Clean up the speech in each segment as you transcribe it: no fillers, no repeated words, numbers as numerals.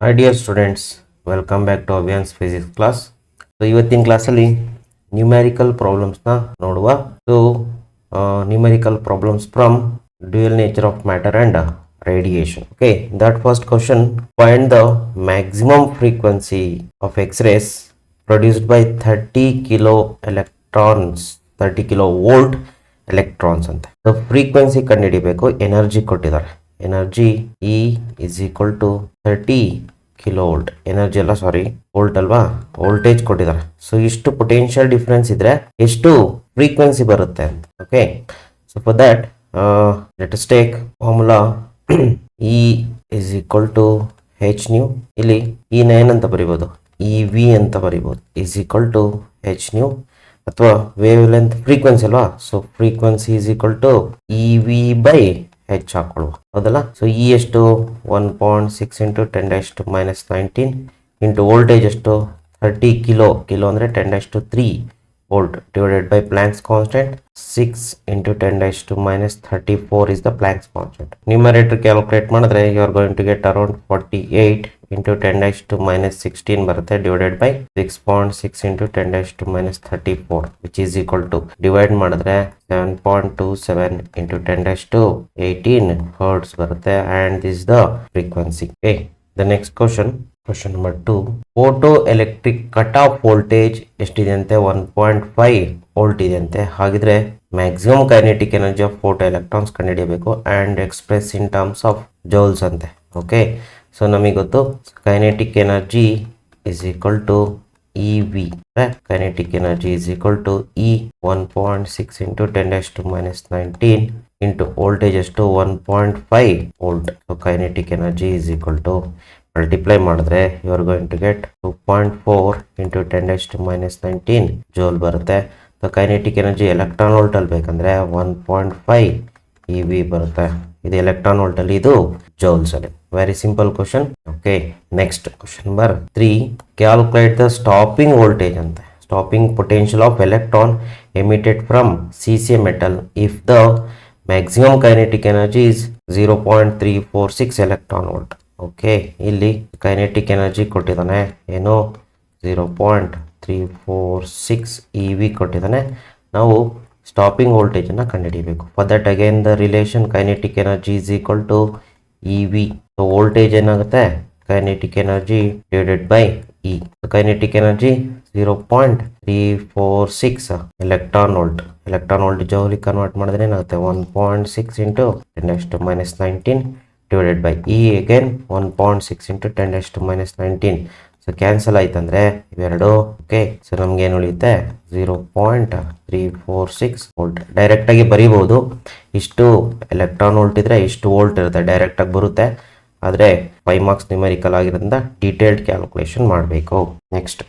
Hi dear students, welcome back to Abhiyan's physics class. So ಇವತ್ತಿನ ಕ್ಲಾಸಲ್ಲಿ numerical ಪ್ರಾಬ್ಲಮ್ಸ್ನ ನೋಡುವ. So numerical problems from dual nature of matter and radiation. Okay, that first question, find the maximum frequency of X-rays produced by 30 kilo electrons, 30 kilovolt electrons ಅಂತ. So frequency ಕಂಡುಹಿಡಿಬೇಕು, energy ಕೊಟ್ಟಿದ್ದಾರೆ. Energy E is equal to 30 kilovolt. Energy ಅಲ್ಲ, ಸಾರಿ, volt ಅಲ್ವಾ, voltage ಕೊಟ್ಟಿದ್ದಾರೆ. So ಇಷ್ಟು potential difference ಇದ್ರೆ ಎಷ್ಟು frequency ಬರುತ್ತೆ ಅಂತ. Okay, so for that let us take formula E is equal to H nu. ಇಲ್ಲಿ E ನ ಏನಂತ ಬರಿಬೋದು, EV ಅಂತ ಬರಿಬೋದು, is equal to H nu ಅಥವಾ ವೇವ್ ಲೆಂತ್ ಫ್ರೀಕ್ವೆನ್ಸಿ ಅಲ್ವಾ. So frequency is equal to EV by H ಹಾಕೊಳ್ಳುವ, ಹೌದಲ್ಲ. So E ಎಷ್ಟು 1.6 ಇಂಟು 10⁻⁻19 ಇಂಟು ವೋಲ್ಟೇಜ್ ಎಷ್ಟು 30 ಕಿಲೋ ಅಂದರೆ 10⁻³ volt divided by Planck's constant 6 into 10⁻34 is the Planck's constant. Numerator calculate ಮಾಡಿದ್ರೆ you are going to get around 48 into 10⁻16 ಬರುತ್ತೆ divided by 6.6 into 10⁻34 which is equal to, divide ಮಾಡಿದ್ರೆ 7.27 into 10⁻18 hertz ಬರುತ್ತೆ. And this the frequency. Okay, the next question number 2, photo electric cut off voltage ಎಷ್ಟಿದೆ ಅಂತೆ, 1.5 volt ಇದೆ ಅಂತೆ. ಹಾಗಿದ್ರೆ maximum kinetic energy of photo electrons ಕಂಡುಹಿಡಿಯಬೇಕು and express in terms of joules ಅಂತೆ. Okay, so ನಮಗೆ ಗೊತ್ತು kinetic energy is equal to EV. Kinetic energy is equal to E 1.6 into 10⁻⁻19 into voltage ಎಷ್ಟು 1.5 volt. So kinetic energy is equal to, multiply ಮಾಡಿದ್ರೆ you are going to get 2.4 into 10⁻⁻19 joule ಬರುತ್ತೆ. So kinetic energy electron volt ಅಲ್ಲಿ ಬೇಕಂದ್ರೆ 1.5 EV ಬರುತ್ತೆ. ಇದು electron volt ಅಲ್ಲಿ, ಇದು joules ಅಲ್ಲಿ. Very simple question. Okay, next question number 3, calculate the stopping voltage ಅಂತ, stopping potential of electron emitted from CCA metal if the maximum kinetic energy is 0.346 electron volt. Okay, ಇಲ್ಲಿ kinetic energy ಕೊಟ್ಟಿದ್ದಾನೆ, ಏನು 0.346 EV ಕೊಟ್ಟಿದ್ದಾನೆ. ನಾವು stopping ವೋಲ್ಟೇಜನ್ನು ಕಂಡುಹಿಡಿಯಬೇಕು. For that again the relation kinetic energy is equal to EV. So voltage ಏನಾಗುತ್ತೆ, kinetic energy divided by E. Kinetic energy 0.346 electron volt. Electron volt ಜೌಲಿಗೆ convert ಮಾಡಿದ್ರೆ ಏನಾಗುತ್ತೆ 1.6 into 10⁻⁻19 divided by E again 1.6 into 10⁻⁻19. So cancel ಆಯ್ತಂದ್ರೆ ಇವೆರಡು. Okay, so ನಮ್ಗೆ ಏನು ಉಳಿಯುತ್ತೆ 0.346 volt. ಡೈರೆಕ್ಟಾಗಿ ಬರೀಬಹುದು, ಇಷ್ಟು ಎಲೆಕ್ಟ್ರಾನ್ ವೋಲ್ಟ್ ಇದ್ರೆ ಇಷ್ಟು ವೋಲ್ಟ್ ಇರುತ್ತೆ, ಡೈರೆಕ್ಟಾಗಿ ಬರುತ್ತೆ. ಆದರೆ 5 ಮಾರ್ಕ್ಸ್ ನ್ಯೂಮರಿಕಲ್ ಆಗಿರೋದ್ರಿಂದ ಡೀಟೇಲ್ಡ್ ಕ್ಯಾಲ್ಕುಲೇಷನ್ ಮಾಡಬೇಕು. Next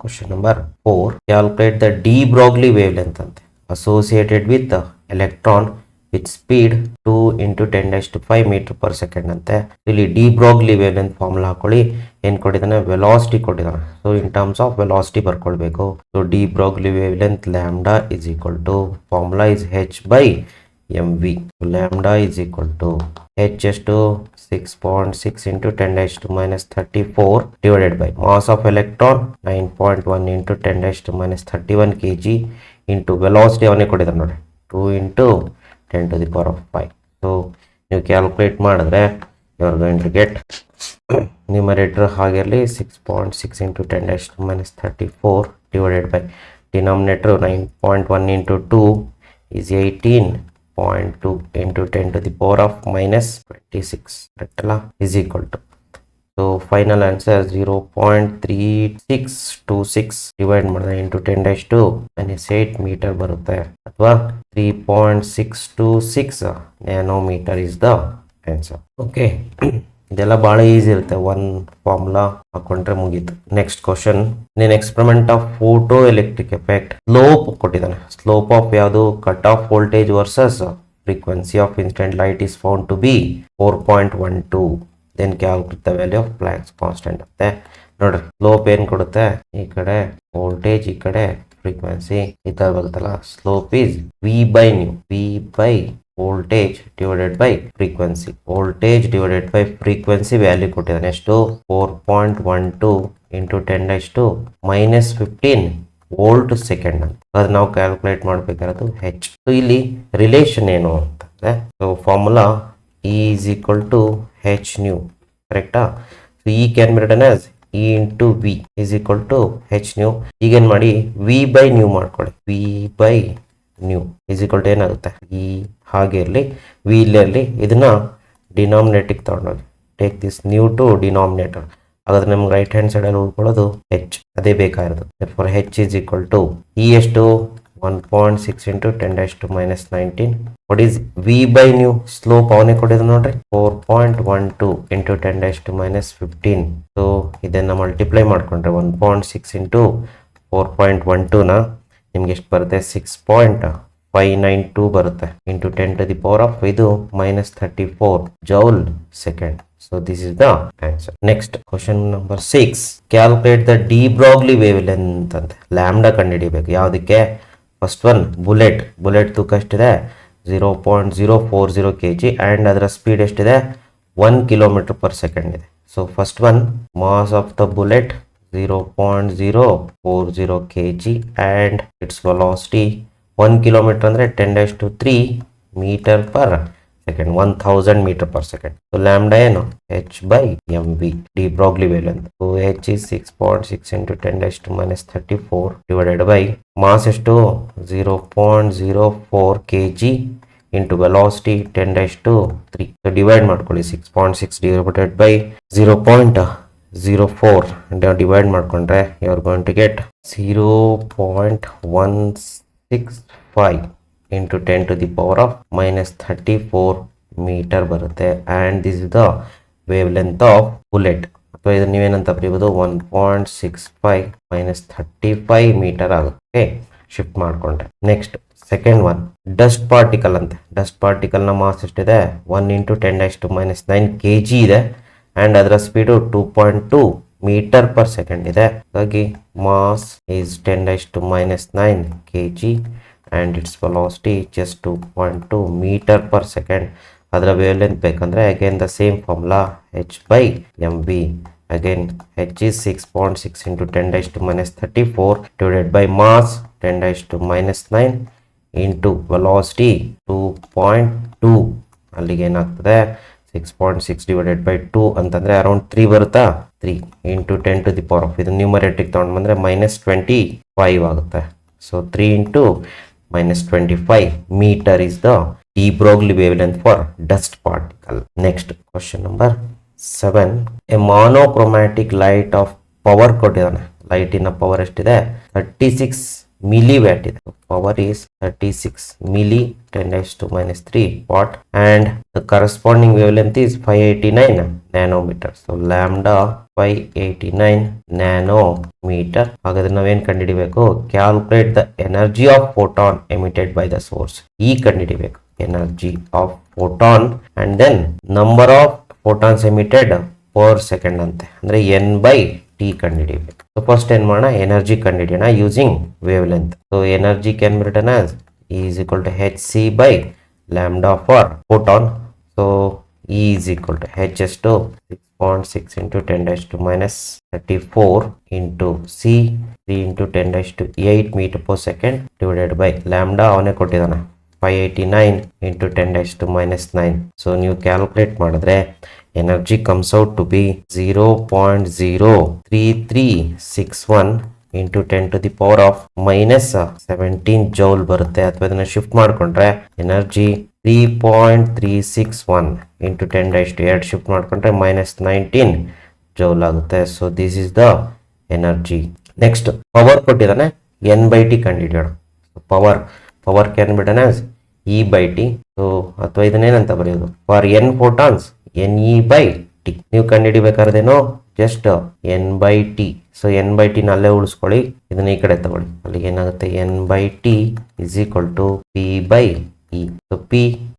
question number 4, calculate the de Broglie wavelength ಅಂತೆ associated with electron with speed 2 into 10⁻5 metre per second ಅಂತೆ. ಇಲ್ಲಿ de Broglie wavelength formula ಹಾಕೊಳ್ಳಿ. ಏನು ಕೊಟ್ಟಿದ್ದಾನೆ, ವೆಲಾಸಿಟಿ ಕೊಟ್ಟಿದ್ದಾನೆ. So in terms of velocity ಬರ್ಕೊಳ್ಬೇಕು. So de Broglie wavelength lambda is equal to, formula is H/mv. Lambda is equal to H ಎಷ್ಟು 6.6 into 10⁻34 divided by mass of electron 9.1 into 10⁻31 kg into velocity ಅವನೇ ಕೊಟ್ಟಿದ್ದಾನೆ ನೋಡಿ 2 into 10⁵. So ನೀವು calculate ಮಾಡಿದ್ರೆ you are going to get, numerator ಹಾಗಿರಲಿ 6.6 into 10⁻34 divided by denominator 9.1 into 2 is 18.2 into 10⁻⁻26 correct ಅಲ್ಲ, is equal to. So final answer 0.3626 divide ಮಾಡಿದ್ರೆ into 10⁻⁸ metre ಬರುತ್ತೆ, ಅಥವಾ 3.626 nanometre is the answer. Okay, ಇದೆಲ್ಲ ಭಾಳ easy ಇರುತ್ತೆ, ಒನ್ ಫಾರ್ಮುಲಾ ಹಾಕೊಂಡ್ರೆ ಮುಗೀತು. Next question, in experiment of photoelectric effect slope ಕೊಟ್ಟಿದ್ದಾನೆ. ಸ್ಲೋಪ್ ಆಫ್ ಯಾವುದು, cut off voltage versus frequency of incident light is found to be 4.12. Then calculate the value of Planck's constant ಅಂತೆ. ನೋಡ್ರಿ, slope ಏನು ಕೊಡುತ್ತೆ, ಈ ಕಡೆ voltage, ಈ ಕಡೆ ಫ್ರೀಕ್ವೆನ್ಸಿ, ಈ ತರ ಬರುತ್ತಲ್ಲ. Slope is V/μ, V/ voltage divided by frequency. Voltage divided by frequency value ಕೊಟ್ಟಿದ್ದಾನೆ. ಎಷ್ಟು? 4.12 ಇಂಟು 10⁻⁻15 ವೋಲ್ಟ್ ಸೆಕೆಂಡ್ ಅಂತ. ಅದು ನಾವು ಕ್ಯಾಲ್ಕುಲೇಟ್ ಮಾಡಬೇಕಾಗಿರೋದು ಹೆಚ್. ಸೊ ಇಲ್ಲಿ ರಿಲೇಷನ್ ಏನು ಅಂತಂದ್ರೆ, so formula E is equal to H nu, ಕರೆಕ್ಟಾ? So E can be written as E into V is equal to H nu. ಈಗೇನು ಮಾಡಿ ವಿ ಬೈ ನ್ಯೂ ಮಾಡ್ಕೊಳ್ಳಿ. V by nu is equal to ಏನಾಗುತ್ತೆ? ಈ ಹಾಗೆ ಇರಲಿ, V ಇಲ್ಲೇ ಇರಲಿ, ಇದನ್ನ ಡಿನಾಮಿನೇಟಿಗೆ ತಗೊಂಡೋಗಿ take this nu to denominator. ಹಾಗಾದ್ರೆ ನಮ್ಗೆ ರೈಟ್ ಹ್ಯಾಂಡ್ ಸೈಡಲ್ಲಿ ಉಳ್ಕೊಳ್ಳೋದು ಹೆಚ್, ಅದೇ ಬೇಕಾಗಿರೋದು. For H is equal to E ಎಷ್ಟು? 1.6 into 10⁻⁻19. What is V by nu? Slope ಅವನೇ ಕೊಟ್ಟಿದ್ದು ನೋಡ್ರಿ, 4.12 ಇಂಟು 10⁻⁻15. ಸೊ ಇದನ್ನ ಮಲ್ಟಿಪ್ಲೈ ಮಾಡ್ಕೊಂಡ್ರೆ 1.6 ಇಂಟು 4.12ನ ನಿಮ್ಗೆ ಎಷ್ಟು ಬರುತ್ತೆ? 6.592 ಬರುತ್ತೆ ಇಂಟು 10⁻⁴ ಇದು -34 joule second. So this is the answer. Next question number 6. Calculate the de Broglie wavelength ಅಂತ. ಲ್ಯಾಂಬ್ಡಾ ಕಂಡುಹಿಡಿಯಬೇಕು. ಯಾವುದಕ್ಕೆ? First one bullet. ಬುಲೆಟ್ ತೂಕ ಎಷ್ಟಿದೆ? 0.040 kg ಆ್ಯಂಡ್ ಅದರ ಸ್ಪೀಡ್ ಎಷ್ಟಿದೆ? 1 km/s ಇದೆ. So first one mass of the bullet 0.040 kg and its velocity 1 km ಅಂದರೆ 10⁻³ metre per second, 1000 metre per second. So lambda ಏನು? h ಬೈ mv, de Broglie wavelength. So h is 6.6 into 10⁻34 divided by mass ಎಷ್ಟು? 0.04 kg into velocity 10⁻³ so divide ಮಾಡ್ಕೊಳ್ಳಿ. 6.6 divided by 0.04 divide ಮಾಡ್ಕೊಂಡ್ರೆ you are going to get 0.165 into 10⁻⁻34 metre ಬರುತ್ತೆ. And this is the wavelength of bullet. ಅಥವಾ ಇದನ್ನು ನೀವೇನಂತ ಬರೀಬೋದು? 1.65 -35 metre ಆಗುತ್ತೆ shift ಮಾಡಿಕೊಂಡ್ರೆ. Next second one dust particle ಅಂತೆ. Dust ಪಾರ್ಟಿಕಲ್ನ mass ಎಷ್ಟಿದೆ? 1 into 10⁻⁹ kg ಇದೆ ಆ್ಯಂಡ್ ಅದರ ಸ್ಪೀಡು 2.2 ಮೀಟರ್ ಪರ್ ಸೆಕೆಂಡ್ ಇದೆ. ಹಾಗಾಗಿ mass is 10⁻⁹ kg and its velocity just 2.2 meter per second. ಅದರ ವೇವ್ ಲೆಂತ್ ಬೇಕಂದ್ರೆ again the same formula h by mv. Again h is 6.6 into 10⁻34 divided by mass 10⁻⁹ into velocity 2.2. ಅಲ್ಲಿಗೆ ಏನಾಗ್ತದೆ? 6.6 divided by 2 ಅಂತಂದ್ರೆ around 3 ಬರುತ್ತಾ? 3 into 10⁻⁴. ಇದು ನ್ಯೂಮರೇಟಿಕ್ ತಗೊಂಡು ಬಂದ್ರೆ -25 ಆಗುತ್ತೆ. So 3 into -25 meter is the de Broglie wavelength for dust particle. Next question number 7. A monochromatic light of power ಕೊಟ್ಟಿದ್ದಾನೆ. Light ಇನ ಪವರ್ ಎಷ್ಟಿದೆ? 36 milliwatt ಇದೆ. Power is 36 milli 10⁻⁻³ watt and the corresponding wavelength is 589 nanometer. So lambda 589 nanometer. ಹಾಗಾದ್ರೆ ನಾವೇನು ಕಂಡುಹಿಡಿಬೇಕು? Calculate the energy of photon emitted by the source. ಈ ಕಂಡುಹಿಡಿಬೇಕು, energy of photon and then number of photons emitted per second ಅಂತೆ. ಅಂದ್ರೆ n/t ಕಂಡುಹಿಡಿಬೇಕು. So first ಏನ್ ಮಾಡೋಣ? ಎನರ್ಜಿ ಕಂಡುಹಿಡಿಯೋಣ using wave length. So energy can be written as E is equal to hc by lambda for photon. So E is equal to h ಎಷ್ಟು? 6.6 into 10⁻⁻34 into c 3 into 10⁸ meter per second divided by lambda ಅವನೇ ಕೊಟ್ಟಿದ್ದಾನೆ 589 into 10⁻⁹. So ನೀವು calculate ಮಾಡಿದ್ರೆ energy comes out to be 0.03361 into 10⁻⁻17 joule ಬರುತ್ತೆ. ಅಥವಾ ಇದನ್ನ shift ಮಾಡಿಕೊಂಡ್ರೆ energy 3.361 into 10⁻² shift ಮಾಡಿಕೊಂಡ್ರೆ -19 ಜೌಲ್ ಆಗುತ್ತೆ. So this is the energy. Next power ಕೊಟ್ಟಿದ್ದಾನೆ, n/t ಕಂಡುಹಿಡಿಯೋಣ. Power can be written as E/t. So ಅಥವಾ ಇದನ್ನೇನಂತ ಬರೆಯೋದು? For n photons ne/t. ನೀವು ಕಂಡುಹಿಡಿಬೇಕಾದ್ರೇನು? Just n/t. ಸೊ n/t ಅಲ್ಲೇ ಉಳಿಸ್ಕೊಳ್ಳಿ, ಇದನ್ನ ಈ ಕಡೆ ತಗೊಳ್ಳಿ. ಅಲ್ಲಿಗೆ ಏನಾಗುತ್ತೆ? n/t is equal to p/e. So p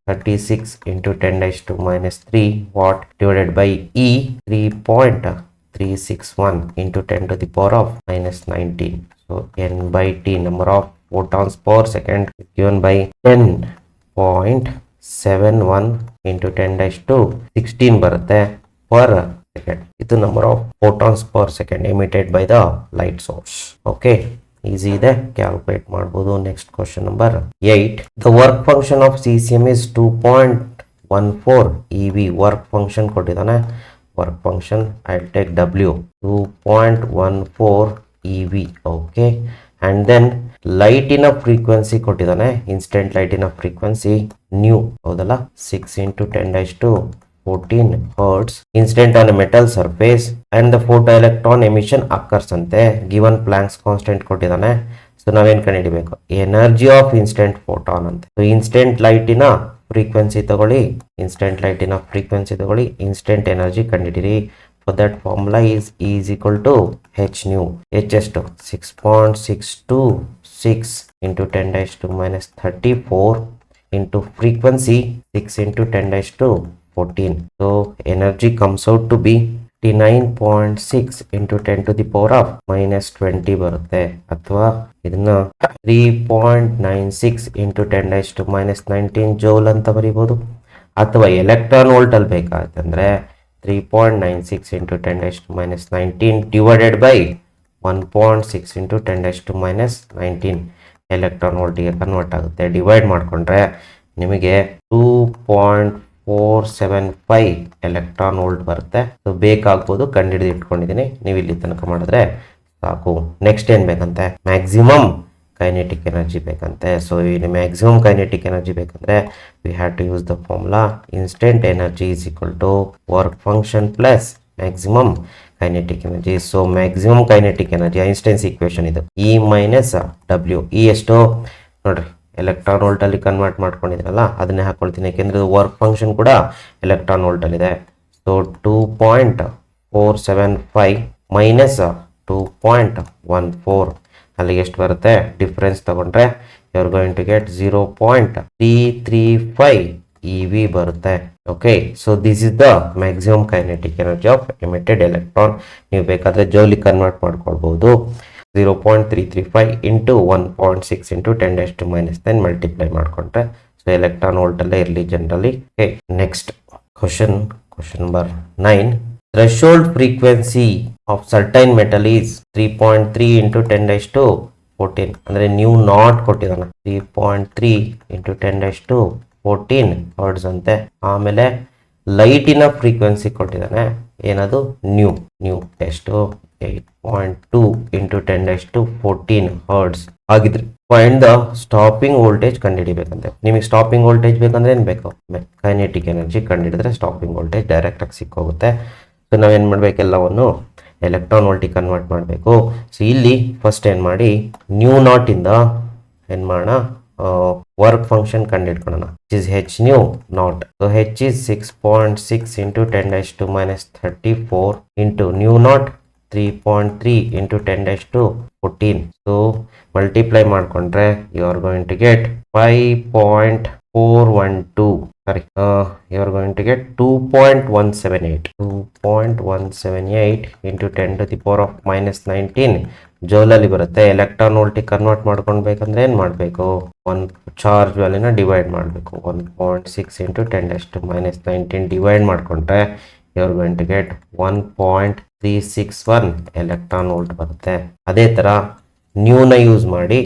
36 into 10⁻³ watt divided by e 3.361 into 10⁻⁻19. So n/t number of photons per second is given by 10.361 into 10⁻16 ಬರುತ್ತೆ per second. ಇದು number of photons per second emitted by the light source. Okay, easy ಇದೆ, calculate ಮಾಡ್ಬೋದು. Next question number 8. The work function of CCM is 2.14 EV. Work function ಕೊಟ್ಟಿದ್ದಾನೆ. Work function I take W 2.14 EV. Okay, and then ಲೈಟಿನ frequency ಕೊಟ್ಟಿದ್ದಾನೆ. Incident ಲೈಟಿನ frequency nu, ಹೌದಲ್ಲ, 6 into 10⁻14 hertz. Instant on a metal surface and the photoelectron emission occurs ಅಂತೆ. Given Planck's constant ಕೊಟ್ಟಿದ್ದಾನೆ. So ನಾವೇನ್ ಕಂಡುಹಿಡಿಬೇಕು? Energy of incident photon ಅಂತ. So incident ಲೈಟಿನ ಫ್ರೀಕ್ವೆನ್ಸಿ ತಗೊಳ್ಳಿ, ಇನ್ಸ್ಟೆಂಟ್ ಎನರ್ಜಿ ಕಂಡುಹಿಡಿರಿ. For that formula is E is equal to h nu. H ಎಷ್ಟು? 6.626 into 10⁻⁻34 into frequency 6 into 10⁻14. So energy comes out to be 59.6 into 10⁻⁻20 ಬರುತ್ತೆ. ಅಥವಾ ಇದನ್ನ 3.96 into 10⁻⁻19 joule ಅಂತ ಬರೀಬಹುದು. ಅಥವಾ ಎಲೆಕ್ಟ್ರಾನ್ ವೋಲ್ಟ್ ಅಲ್ಲಿ ಬೇಕಾಯ್ತಂದ್ರೆ 3.96 into 10⁻⁻19 divided by 1.6 into 10⁻⁻19 electron ವೋಲ್ಟಿಗೆ convert ಆಗುತ್ತೆ. ಡಿವೈಡ್ ಮಾಡಿಕೊಂಡ್ರೆ ನಿಮಗೆ 2.475 ಎಲೆಕ್ಟ್ರಾನ್ ವೋಲ್ಟ್ ಬರುತ್ತೆ. ಸೊ ಬೇಕಾಗ್ಬೋದು, ಕಂಡುಹಿಡಿದು ಇಟ್ಕೊಂಡಿದ್ದೀನಿ. ನೀವು ಇಲ್ಲಿ ತನಕ ಮಾಡಿದ್ರೆ ಸಾಕು. ನೆಕ್ಸ್ಟ್ ಏನು ಬೇಕಂತೆ? ಮ್ಯಾಕ್ಸಿಮಮ್ ಕೈನೆಟಿಕ್ ಎನರ್ಜಿ ಬೇಕಂತೆ. ಸೊ ಇಲ್ಲಿ ಮ್ಯಾಕ್ಸಿಮಮ್ ಕೈನೆಟಿಕ್ ಎನರ್ಜಿ ಬೇಕಂದ್ರೆ we have to use the formula incident energy is equal to work function plus maximum kinetic energy. So maximum kinetic energy Einstein's equation ಇದು, E minus W. E ಎಷ್ಟು ನೋಡ್ರಿ, electron volt ಅಲ್ಲಿ convert ಮಾಡ್ಕೊಂಡಿದ್ರಲ್ಲ ಅದನ್ನೇ ಹಾಕೊಳ್ತೀನಿ, ಯಾಕೆಂದ್ರೆ work function ಕೂಡ electron volt ಅಲ್ಲಿ ಇದೆ. ಸೊ 2.475 ಮೈನಸ್ 2.14 ಅಲ್ಲಿಗೆ ಎಷ್ಟು ಬರುತ್ತೆ? ಡಿಫ್ರೆನ್ಸ್ ತಗೊಂಡ್ರೆ you are going to get 0.335 EV ಬರುತ್ತೆ. Okay, so this is the maximum kinetic energy of emitted electron. ನೀವು ಬೇಕಾದ್ರೆ ಜೌಲಿ ಕನ್ವರ್ಟ್ ಮಾಡ್ಕೊಳ್ಬಹುದು. 0.335 ಇಂಟು 1.6 ಇಂಟು 10⁻⁻9 ಮಲ್ಟಿಪ್ಲೈ ಮಾಡ್ಕೊಂಡ್ರೆ ಸೊ ಎಲೆಕ್ಟ್ರಾನ್ ವೋಲ್ಟ್ ಅಲ್ಲೇ ಇರಲಿ generally. Okay, next question number 9. Threshold frequency of certain metal is 3.3 into 10⁻14. ಅಂದರೆ new not ಕೊಟ್ಟಿದ್ದಾನೆ. 3.3 into 10⁻14 hertz ಅಂತೆ. ಆಮೇಲೆ ಲೈಟಿನ ಫ್ರೀಕ್ವೆನ್ಸಿ ಕೊಟ್ಟಿದ್ದಾನೆ. ಏನದು? ನ್ಯೂ ಎಷ್ಟು? 8.2 into 10⁻14 ಹರ್ಟ್ಸ್ ಆಗಿದ್ರೆ ಫೈಂಡ್ ದ ಸ್ಟಾಪಿಂಗ್ ವೋಲ್ಟೇಜ್ ಕಂಡುಹಿಡಿಬೇಕಂತೆ. ನಿಮಗೆ ಸ್ಟಾಪಿಂಗ್ ವೋಲ್ಟೇಜ್ ಬೇಕಂದ್ರೆ ಏನು ಬೇಕು? ಕೈನೆಟಿಕ್ ಎನರ್ಜಿ ಕಂಡುಹಿಡಿದ್ರೆ ಸ್ಟಾಪಿಂಗ್ ವೋಲ್ಟೇಜ್ ಡೈರೆಕ್ಟ್ ಆಗಿ ಸಿಕ್ಕೋಗುತ್ತೆ. ಸೊ ನಾವೇನು ಮಾಡಬೇಕೆಲ್ಲವನ್ನು ಎಲೆಕ್ಟ್ರಾನ್ ವೋಲ್ಟಿಗೆ ಕನ್ವರ್ಟ್ ಮಾಡಬೇಕು. ಸೊ ಇಲ್ಲಿ ಫಸ್ಟ್ ಏನು ಮಾಡಿ, ನ್ಯೂ ನಾಟ್ ಇಂದ ಏನು ಮಾಡೋಣ, ವರ್ಕ್ ಫಂಕ್ಷನ್ ಕಂಡುಹಿಡ್ಕೊಳ್ಳೋಣ. Is H nu naught. So H is 6.6 into 10⁻⁻34 into nu naught 3.3 into 10⁻14. So multiply ಮಾಡಿಕೊಂಡ್ರೆ you are going to get 5.412. Sorry, you are going to get 2.178 into 10⁻⁻19 ಜೌಲಲ್ಲಿ ಬರುತ್ತೆ. Electron ವೋಲ್ಟಿಗೆ convert ಮಾಡ್ಕೊಳ್ಬೇಕಂದ್ರೆ ಏನು ಮಾಡಬೇಕು? ಒಂದು ಚಾರ್ಜ್ ವ್ಯಾಲ್ಯೂನ ಡಿವೈಡ್ ಮಾಡಬೇಕು. 1.6 into 10⁻⁻19 divide ಮಾಡಿಕೊಂಡ್ರೆ you are going to get 1.361 electron volt ಬರುತ್ತೆ. ಅದೇ ಥರ ನ್ಯೂನ ಯೂಸ್ ಮಾಡಿ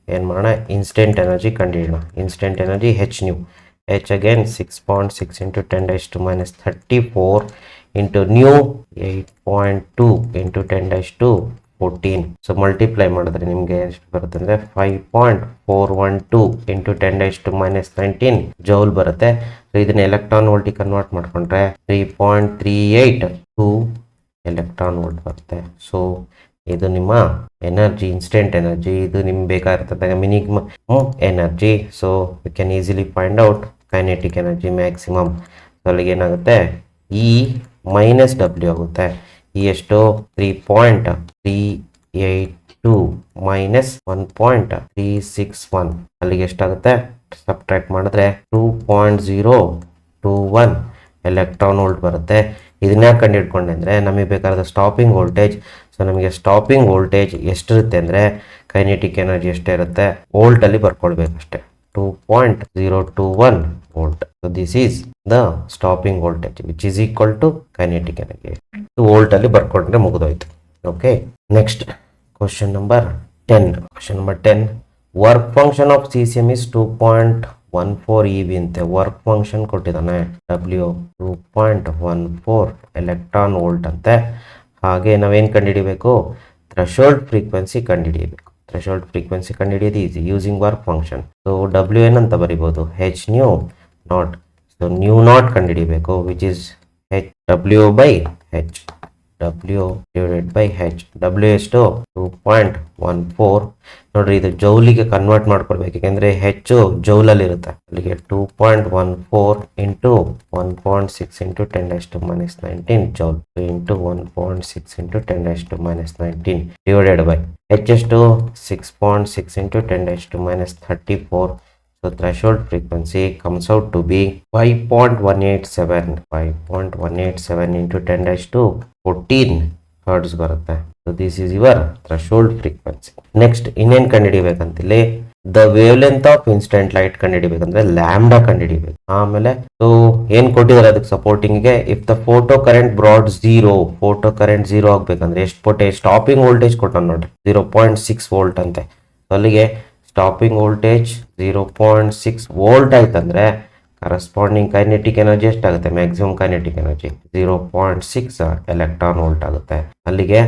ಏನು ಮಾಡೋಣ, ಇನ್ಸ್ಟೆಂಟ್ ಎನರ್ಜಿ ಕಂಡುಹಿಡೋಣ. Incident energy H nu. H again 6.6 into 10⁻34 into new 8.2 into 10⁻14. So multiply ಮಾಡಿದ್ರೆ ನಿಮಗೆ ಎಷ್ಟು ಬರುತ್ತೆ ಅಂದರೆ 5.412 into 10⁻⁻19 ಜೌಲ್ ಬರುತ್ತೆ. ಸೊ ಇದನ್ನ ಎಲೆಕ್ಟ್ರಾನ್ ವೋಲ್ಟಿಗೆ ಕನ್ವರ್ಟ್ ಮಾಡಿಕೊಂಡ್ರೆ 3.382 ಎಲೆಕ್ಟ್ರಾನ್ ವೋಲ್ಟ್ ಬರುತ್ತೆ. ಸೊ ಇದು ನಿಮ್ಮ ಎನರ್ಜಿ, ಇನ್ಸ್ಟೆಂಟ್ ಎನರ್ಜಿ. ಇದು ನಿಮ್ಗೆ ಬೇಕಾಗಿರ್ತದೆ minimum energy. So you can easily find out kinetic energy maximum. So ಅಲ್ಲಿಗೆ ಏನಾಗುತ್ತೆ? ಇ ಮೈನಸ್ ಡಬ್ಲ್ಯೂ ಆಗುತ್ತೆ. ಈ ಎಷ್ಟು? 3.382 ಮೈನಸ್ 1.361 ಅಲ್ಲಿಗೆ ಎಷ್ಟಾಗುತ್ತೆ? ಸಬ್ಟ್ರಾಕ್ಟ್ ಮಾಡಿದ್ರೆ 2.021 ಎಲೆಕ್ಟ್ರಾನ್ ವೋಲ್ಟ್ ಬರುತ್ತೆ. ಇದನ್ನ ಕಂಡು ಹಿಡ್ಕೊಂಡೆ ಅಂದರೆ ನಮಗೆ ಬೇಕಾದ ಸ್ಟಾಪಿಂಗ್ ವೋಲ್ಟೇಜ್. ಸೊ ನಮಗೆ ಸ್ಟಾಪಿಂಗ್ ವೋಲ್ಟೇಜ್ ಎಷ್ಟಿರುತ್ತೆ ಅಂದರೆ ಕೈನೆಟಿಕ್ ಎನರ್ಜಿ ಎಷ್ಟೇ ಇರುತ್ತೆ ವೋಲ್ಟಲ್ಲಿ ಬರ್ಕೊಳ್ಬೇಕಷ್ಟೇ. 2.021 volt. So this is the stopping voltage which is equal to kinetic energy. Volt ಅಲ್ಲಿ ಬರ್ಕೊಂಡ್ರೆ ಮುಗಿದೋಯ್ತು. Okay, next question number 10. Work function of CCM is 2.14 EV ಅಂತೆ. Work function ಕೊಟ್ಟಿದ್ದಾನೆ W 2.14 ಎಲೆಕ್ಟ್ರಾನ್ ವೋಲ್ಟ್ ಅಂತೆ. ಹಾಗೆ ನಾವೇನು ಕಂಡುಹಿಡಿಬೇಕು, ಥ್ರೆಶೋಲ್ಡ್ ಫ್ರೀಕ್ವೆನ್ಸಿ ಕಂಡುಹಿಡಿಯಬೇಕು. ಥ್ರೆಶೋಲ್ಡ್ ಫ್ರೀಕ್ವೆನ್ಸಿ ಕಂಡುಹಿಡಿಯೋದು easy using work function. So W ಏನಂತ ಬರಿಬೋದು, H nu naught. So nu naught ಕಂಡುಹಿಡಿಯಬೇಕು which is W by H. W divided by H. W ಎಷ್ಟು 2.14. ನೋಡ್ರಿ, ಇದು ಜೌಲಿಗೆ ಕನ್ವರ್ಟ್ ಮಾಡ್ಕೊಳ್ಬೇಕು, ಯಾಕೆಂದ್ರೆ ಹೆಚ್ಚು ಜೌಲಲ್ಲಿ ಇರುತ್ತೆ. ಅಲ್ಲಿಗೆ 2.14 into 1.6 into 10⁻⁻19 joule into 1.6 into 10⁻⁻19 divided by H ಎಷ್ಟು 6.6 into 10⁻34. So threshold frequency comes out to be 5.187 into 10⁻14 hertz ಬರುತ್ತೆ. So this is your threshold frequency. Next ಇನ್ನೇನು ಕಂಡುಹಿಡಿಬೇಕಂತಿಲ್ಲಿ, the wavelength of incident light ಕಂಡುಹಿಡಿಬೇಕಂದ್ರೆ lambda ಕಂಡುಹಿಡಿಬೇಕು. ಆಮೇಲೆ so ಏನ್ ಕೊಟ್ಟಿದ್ದಾರೆ ಅದಕ್ಕೆ ಸಪೋರ್ಟಿಂಗ್ಗೆ, if the photo current brought zero, photo current zero ಆಗ್ಬೇಕಂದ್ರೆ ಎಷ್ಟು ವೋಲ್ಟೇಜ್, ಸ್ಟಾಪಿಂಗ್ ವೋಲ್ಟೇಜ್ ಕೊಟ್ಟ ನೋಡ್ರಿ 0.6 ವೋಲ್ಟ್ ಅಂತೆ. ಅಲ್ಲಿಗೆ ಸ್ಟಾಪಿಂಗ್ ವೋಲ್ಟೇಜ್ 0.6 ವೋಲ್ಟ್ ಆಯ್ತಂದ್ರೆ ಕರೆಸ್ಪಾಂಡಿಂಗ್ ಕೈನೆಟಿಕ್ ಎನರ್ಜಿ ಎಷ್ಟಾಗುತ್ತೆ, maximum kinetic energy 0.6 electron volt ಆಗುತ್ತೆ. ಅಲ್ಲಿಗೆ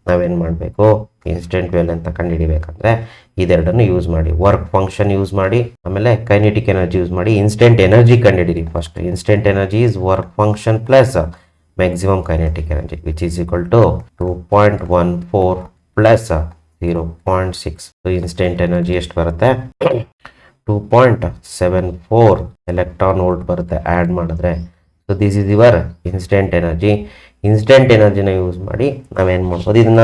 ನಾವೇನು ಮಾಡಬೇಕು, ಇನ್ಸ್ಟೆಂಟ್ ವೇವ್ ಅಂತ ಕಂಡುಹಿಡಿಬೇಕಂದ್ರೆ ಇದೆರಡನ್ನು ಯೂಸ್ ಮಾಡಿ, ವರ್ಕ್ ಫಂಕ್ಷನ್ ಯೂಸ್ ಮಾಡಿ ಆಮೇಲೆ ಕೈನೆಟಿಕ್ ಎನರ್ಜಿ ಯೂಸ್ ಮಾಡಿ ಇನ್ಸ್ಟೆಂಟ್ ಎನರ್ಜಿ ಕಂಡುಹಿಡಿರಿ. First incident energy is work function plus maximum kinetic energy which is equal to 2.14 plus 0.6. So incident energy ಎಷ್ಟು ಬರುತ್ತೆ, 2.74 ಎಲೆಕ್ಟ್ರಾನ್ ವೋಲ್ಟ್ ಬರುತ್ತೆ ಆ್ಯಡ್ ಮಾಡಿದ್ರೆ. So this is your incident energy. Incident ಎನರ್ಜಿನ use ಮಾಡಿ ನಾವೇನು ಮಾಡ್ಬೋದು, ಇದನ್ನ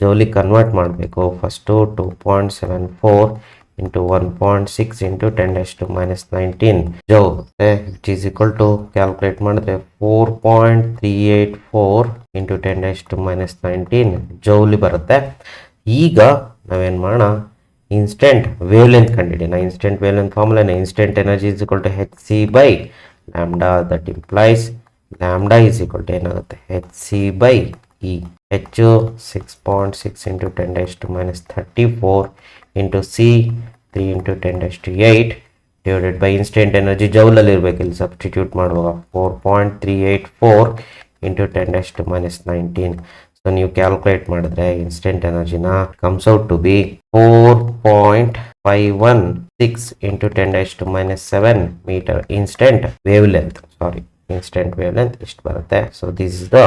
ಜೌಲಿಗೆ ಕನ್ವರ್ಟ್ ಮಾಡಬೇಕು. First 2.74 into 1.6 into 10⁻⁻19 joule which is equal to calculate ಮಾಡಿದ್ರೆ 4.384 ಇಂಟು 10⁻⁻19 ಜೌಲಿ ಬರುತ್ತೆ. ಈಗ ನಾವೇನು ಮಾಡೋಣ, ಇನ್ಸ್ಟೆಂಟ್ ವೇವ್ ಲೆಂತ್ ಕಂಡುಹಿಡಿಯೋಣ. ಇನ್ಸ್ಟೆಂಟ್ ವೇವ್ ಲೆಂತ್ ಫಾರ್ಮುಲಾನ incident energy is equal to hc by lambda. That implies lambda is equal to ಏನಾಗುತ್ತೆ, hc by E. H 6.6 into 10⁻34 into C 3 into 10⁸ divided by incident energy ಜೌಲಲ್ಲಿ ಇರಬೇಕು, ಇಲ್ಲಿ substitute ಮಾಡುವಾಗ 4.384 into 10⁻⁻19. So ನೀವು calculate ಮಾಡಿದ್ರೆ incident ಎನರ್ಜಿನ comes out to be 4.516 into 10⁻⁷ metre. Incident wavelength ಇಷ್ಟು ಬರುತ್ತೆ. So this is the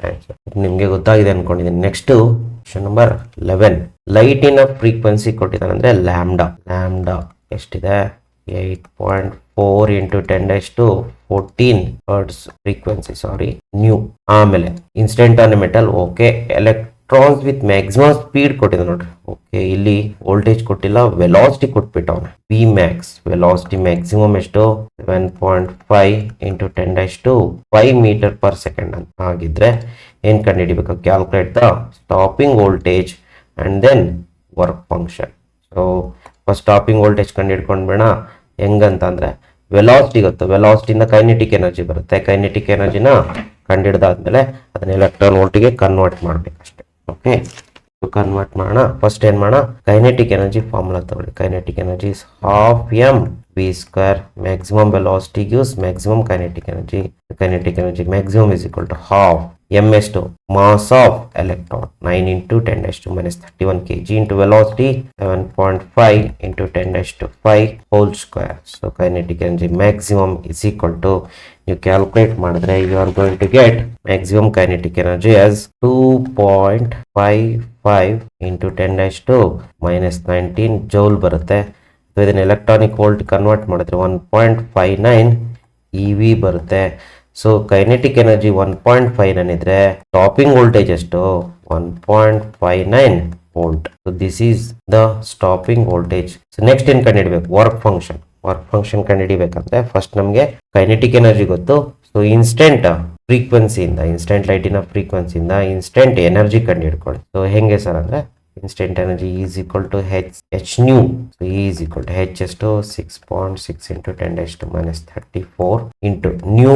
answer. ನಿಮಗೆ ಗೊತ್ತಾಗಿದೆ ಅನ್ಕೊಂಡಿದ್ದೀನಿ. Next question number 11. ಲೈಟಿನ ಫ್ರೀಕ್ವೆನ್ಸಿ ಕೊಟ್ಟಿದ್ದಾನೆ ಅಂದ್ರೆ ಲ್ಯಾಂಬ್ಡಾ ಎಷ್ಟಿದೆ, 8.4 ಇಂಟು 10⁻14 ಹರ್ಟ್ಸ್ ಫ್ರೀಕ್ವೆನ್ಸಿ, ನ್ಯೂ. ಆಮೇಲೆ ಇನ್ಸ್ಟೆಂಟಾನಿಮೆಟಲ್ okay, electrons with maximum speed ಕೊಟ್ಟಿದೆ ನೋಡ್ರಿ. ಓಕೆ, ಇಲ್ಲಿ ವೋಲ್ಟೇಜ್ ಕೊಟ್ಟಿಲ್ಲ, ವೆಲಾಸಿಟಿ ಕೊಟ್ಬಿಟ್ಟವನೆ. ವಿ ಮ್ಯಾಕ್ಸ್ ವೆಲಾಸಿಟಿ ಮ್ಯಾಕ್ಸಿಮಮ್ ಎಷ್ಟು 7.5 ಇಂಟು 10⁻5 ಮೀಟರ್ ಪರ್ ಸೆಕೆಂಡ್ ಅಂತ. ಹಾಗಿದ್ರೆ ಏನ್ ಕಂಡುಹಿಡಿಬೇಕು, calculate the stopping voltage and then work function. So first stopping voltage ಕಂಡುಹಿಡ್ಕೊಂಡ್ಬೇಡ. ಹೆಂಗಂತಂದ್ರೆ ವೆಲಾಸಿಟಿ ಗೊತ್ತು, ವೆಲಾಸಿಟಿಯಿಂದ ಕೈನೆಟಿಕ್ ಎನರ್ಜಿ ಬರುತ್ತೆ. ಕೈನೆಟಿಕ್ ಎನರ್ಜಿನ ಕಂಡುಹಿಡ್ದಾದ್ಮೇಲೆ ಅದನ್ನ ಎಲೆಕ್ಟ್ರಾನ್ ವೋಲ್ಟಿಗೆ ಕನ್ವರ್ಟ್ ಮಾಡ್ಬೇಕಷ್ಟೇ. ಓಕೆ, ಕನ್ವರ್ಟ್ ಮಾಡೋಣ. ಫಸ್ಟ್ ಏನ್ ಮಾಡೋಣ, ಕೈನೆಟಿಕ್ ಎನರ್ಜಿ ಫಾರ್ಮುಲಾ ತಗೊಳ್ಳಿ. Kinetic energy is half mv². Maximum velocity gives maximum kinetic energy. Kinetic energy maximum is equal to half m ಎಷ್ಟು, mass of electron 9 into 10⁻31 kg into velocity 7.5 ಇಂಟು 10⁻5 whole square. So kinetic energy maximum is equal to, ನೀವು calculate ಮಾಡಿದ್ರೆ you are going to get maximum kinetic energy as 2.55 ಇಂಟು 10⁻⁻19 joule ಬರುತ್ತೆ. So ಇದನ್ನ electronic volt convert ಮಾಡಿದ್ರೆ 1.59 EV ಬರುತ್ತೆ. So kinetic energy 1.59 ಇದ್ರೆ topping voltage ಎಷ್ಟು 1.59 volt. So this is the stopping voltage. So next ಏನ್ ಕಂಡುಹಿಡಬೇಕು, ವರ್ಕ್ ಫಂಕ್ಷನ್ ಕಂಡುಹಿಡಿಬೇಕಂದ್ರೆ ಫಸ್ಟ್ ನಮಗೆ ಕೈನೆಟಿಕ್ ಎನರ್ಜಿ ಗೊತ್ತು. ಸೊ ಇನ್ಸ್ಟೆಂಟ್ ಲೈಟಿನ ಫ್ರೀಕ್ವೆನ್ಸಿಯಿಂದ ಇನ್ಸ್ಟೆಂಟ್ ಎನರ್ಜಿ ಕಂಡುಹಿಡ್ಕೊಳ್ಳಿ. ಸೊ ಹೆಂಗೆ ಸರ್ ಅಂದ್ರೆ incident energy is equal to H nu. So E is equal to H ಎಷ್ಟು 6.6 ಇಂಟು 10⁻³ ಇಂಟು ನ್ಯೂ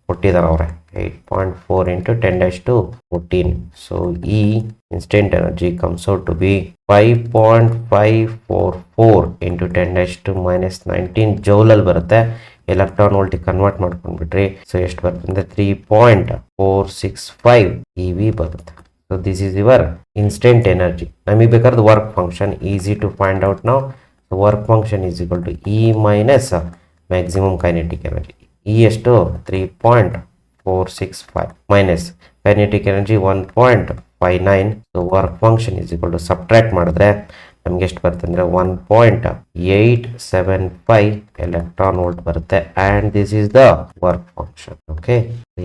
ಕೊಟ್ಟಿದ್ದಾರೆ ಅವರೇ 8.4 ಇಂಟು 10⁻14. ಸೊ ಈ incident energy comes out to be 5.544 into 10⁻19 ಜೌಲಲ್ಲಿ ಬರುತ್ತೆ. ಎಲೆಕ್ಟ್ರಾನ್ ವೋಲ್ಟಿಗೆ ಕನ್ವರ್ಟ್ ಮಾಡ್ಕೊಂಡ್ಬಿಟ್ರಿ. ಸೊ ಎಷ್ಟು ಬರುತ್ತೆ ಅಂದರೆ 3.465 EV ಬರುತ್ತೆ. So this is your incident energy. ನಮಗೆ ಬೇಕಾದ್ರೆ work function easy to find out ನಾವು. Work function is equal to E minus maximum kinetic energy. E ಎಷ್ಟು 3.465 minus kinetic energy 1.59. So work function is equal to subtract ಮಾಡಿದ್ರೆ ನಮ್ಗೆ ಎಷ್ಟು ಬರುತ್ತೆ ಅಂದರೆ 1.875 electron volt ಬರುತ್ತೆ. And this is the work function. Okay,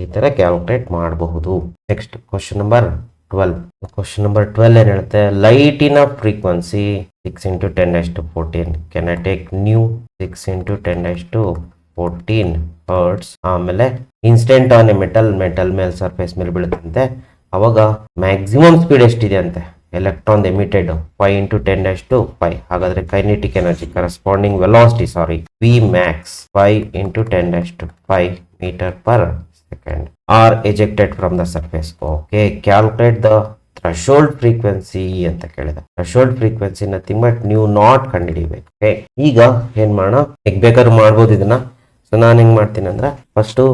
ಈ ಥರ ಕ್ಯಾಲ್ಕುಲೇಟ್ ಮಾಡಬಹುದು. Next question number 12. Question number 12 ಏನು ಹೇಳುತ್ತೆ, ಲೈಟಿನ frequency 6 into 10⁻14. Can I take nu 6 into 10⁻14 hertz. ಆಮೇಲೆ ಇನ್ಸ್ಟೆಂಟ್ ಆನ್ ಎ ಮೆಟಲ್ ಮೇಲೆ ಸರ್ಫೇಸ್ ಮೇಲೆ ಬೀಳುತ್ತಂತೆ. ಅವಾಗ ಮ್ಯಾಕ್ಸಿಮಮ್ ಸ್ಪೀಡ್ ಎಷ್ಟಿದೆ ಅಂತೆ ಎಲೆಕ್ಟ್ರಾನ್ ಎಮಿಟೆಡ್ 5 ಇಂಟು 10⁻5. ಹಾಗಾದ್ರೆ kinetic energy corresponding velocity V max 5 into 10⁻5 metre per second are ejected from the surface. Okay, calculate the threshold frequency ಅಂತ ಕೇಳಿದೆ. Threshold frequency nothing but nu naught ಕಂಡುಹಿಡಿಬೇಕು. Okay, ಈಗ ಏನ್ ಮಾಡೋಣ, ಹೇಗೆ ಬೇಕಾದ್ರೂ ಮಾಡ್ಬೋದು ಇದನ್ನ. ಸೊ ನಾನು ಹೆಂಗ್ ಮಾಡ್ತೀನಿ ಅಂದ್ರೆ ಫಸ್ಟು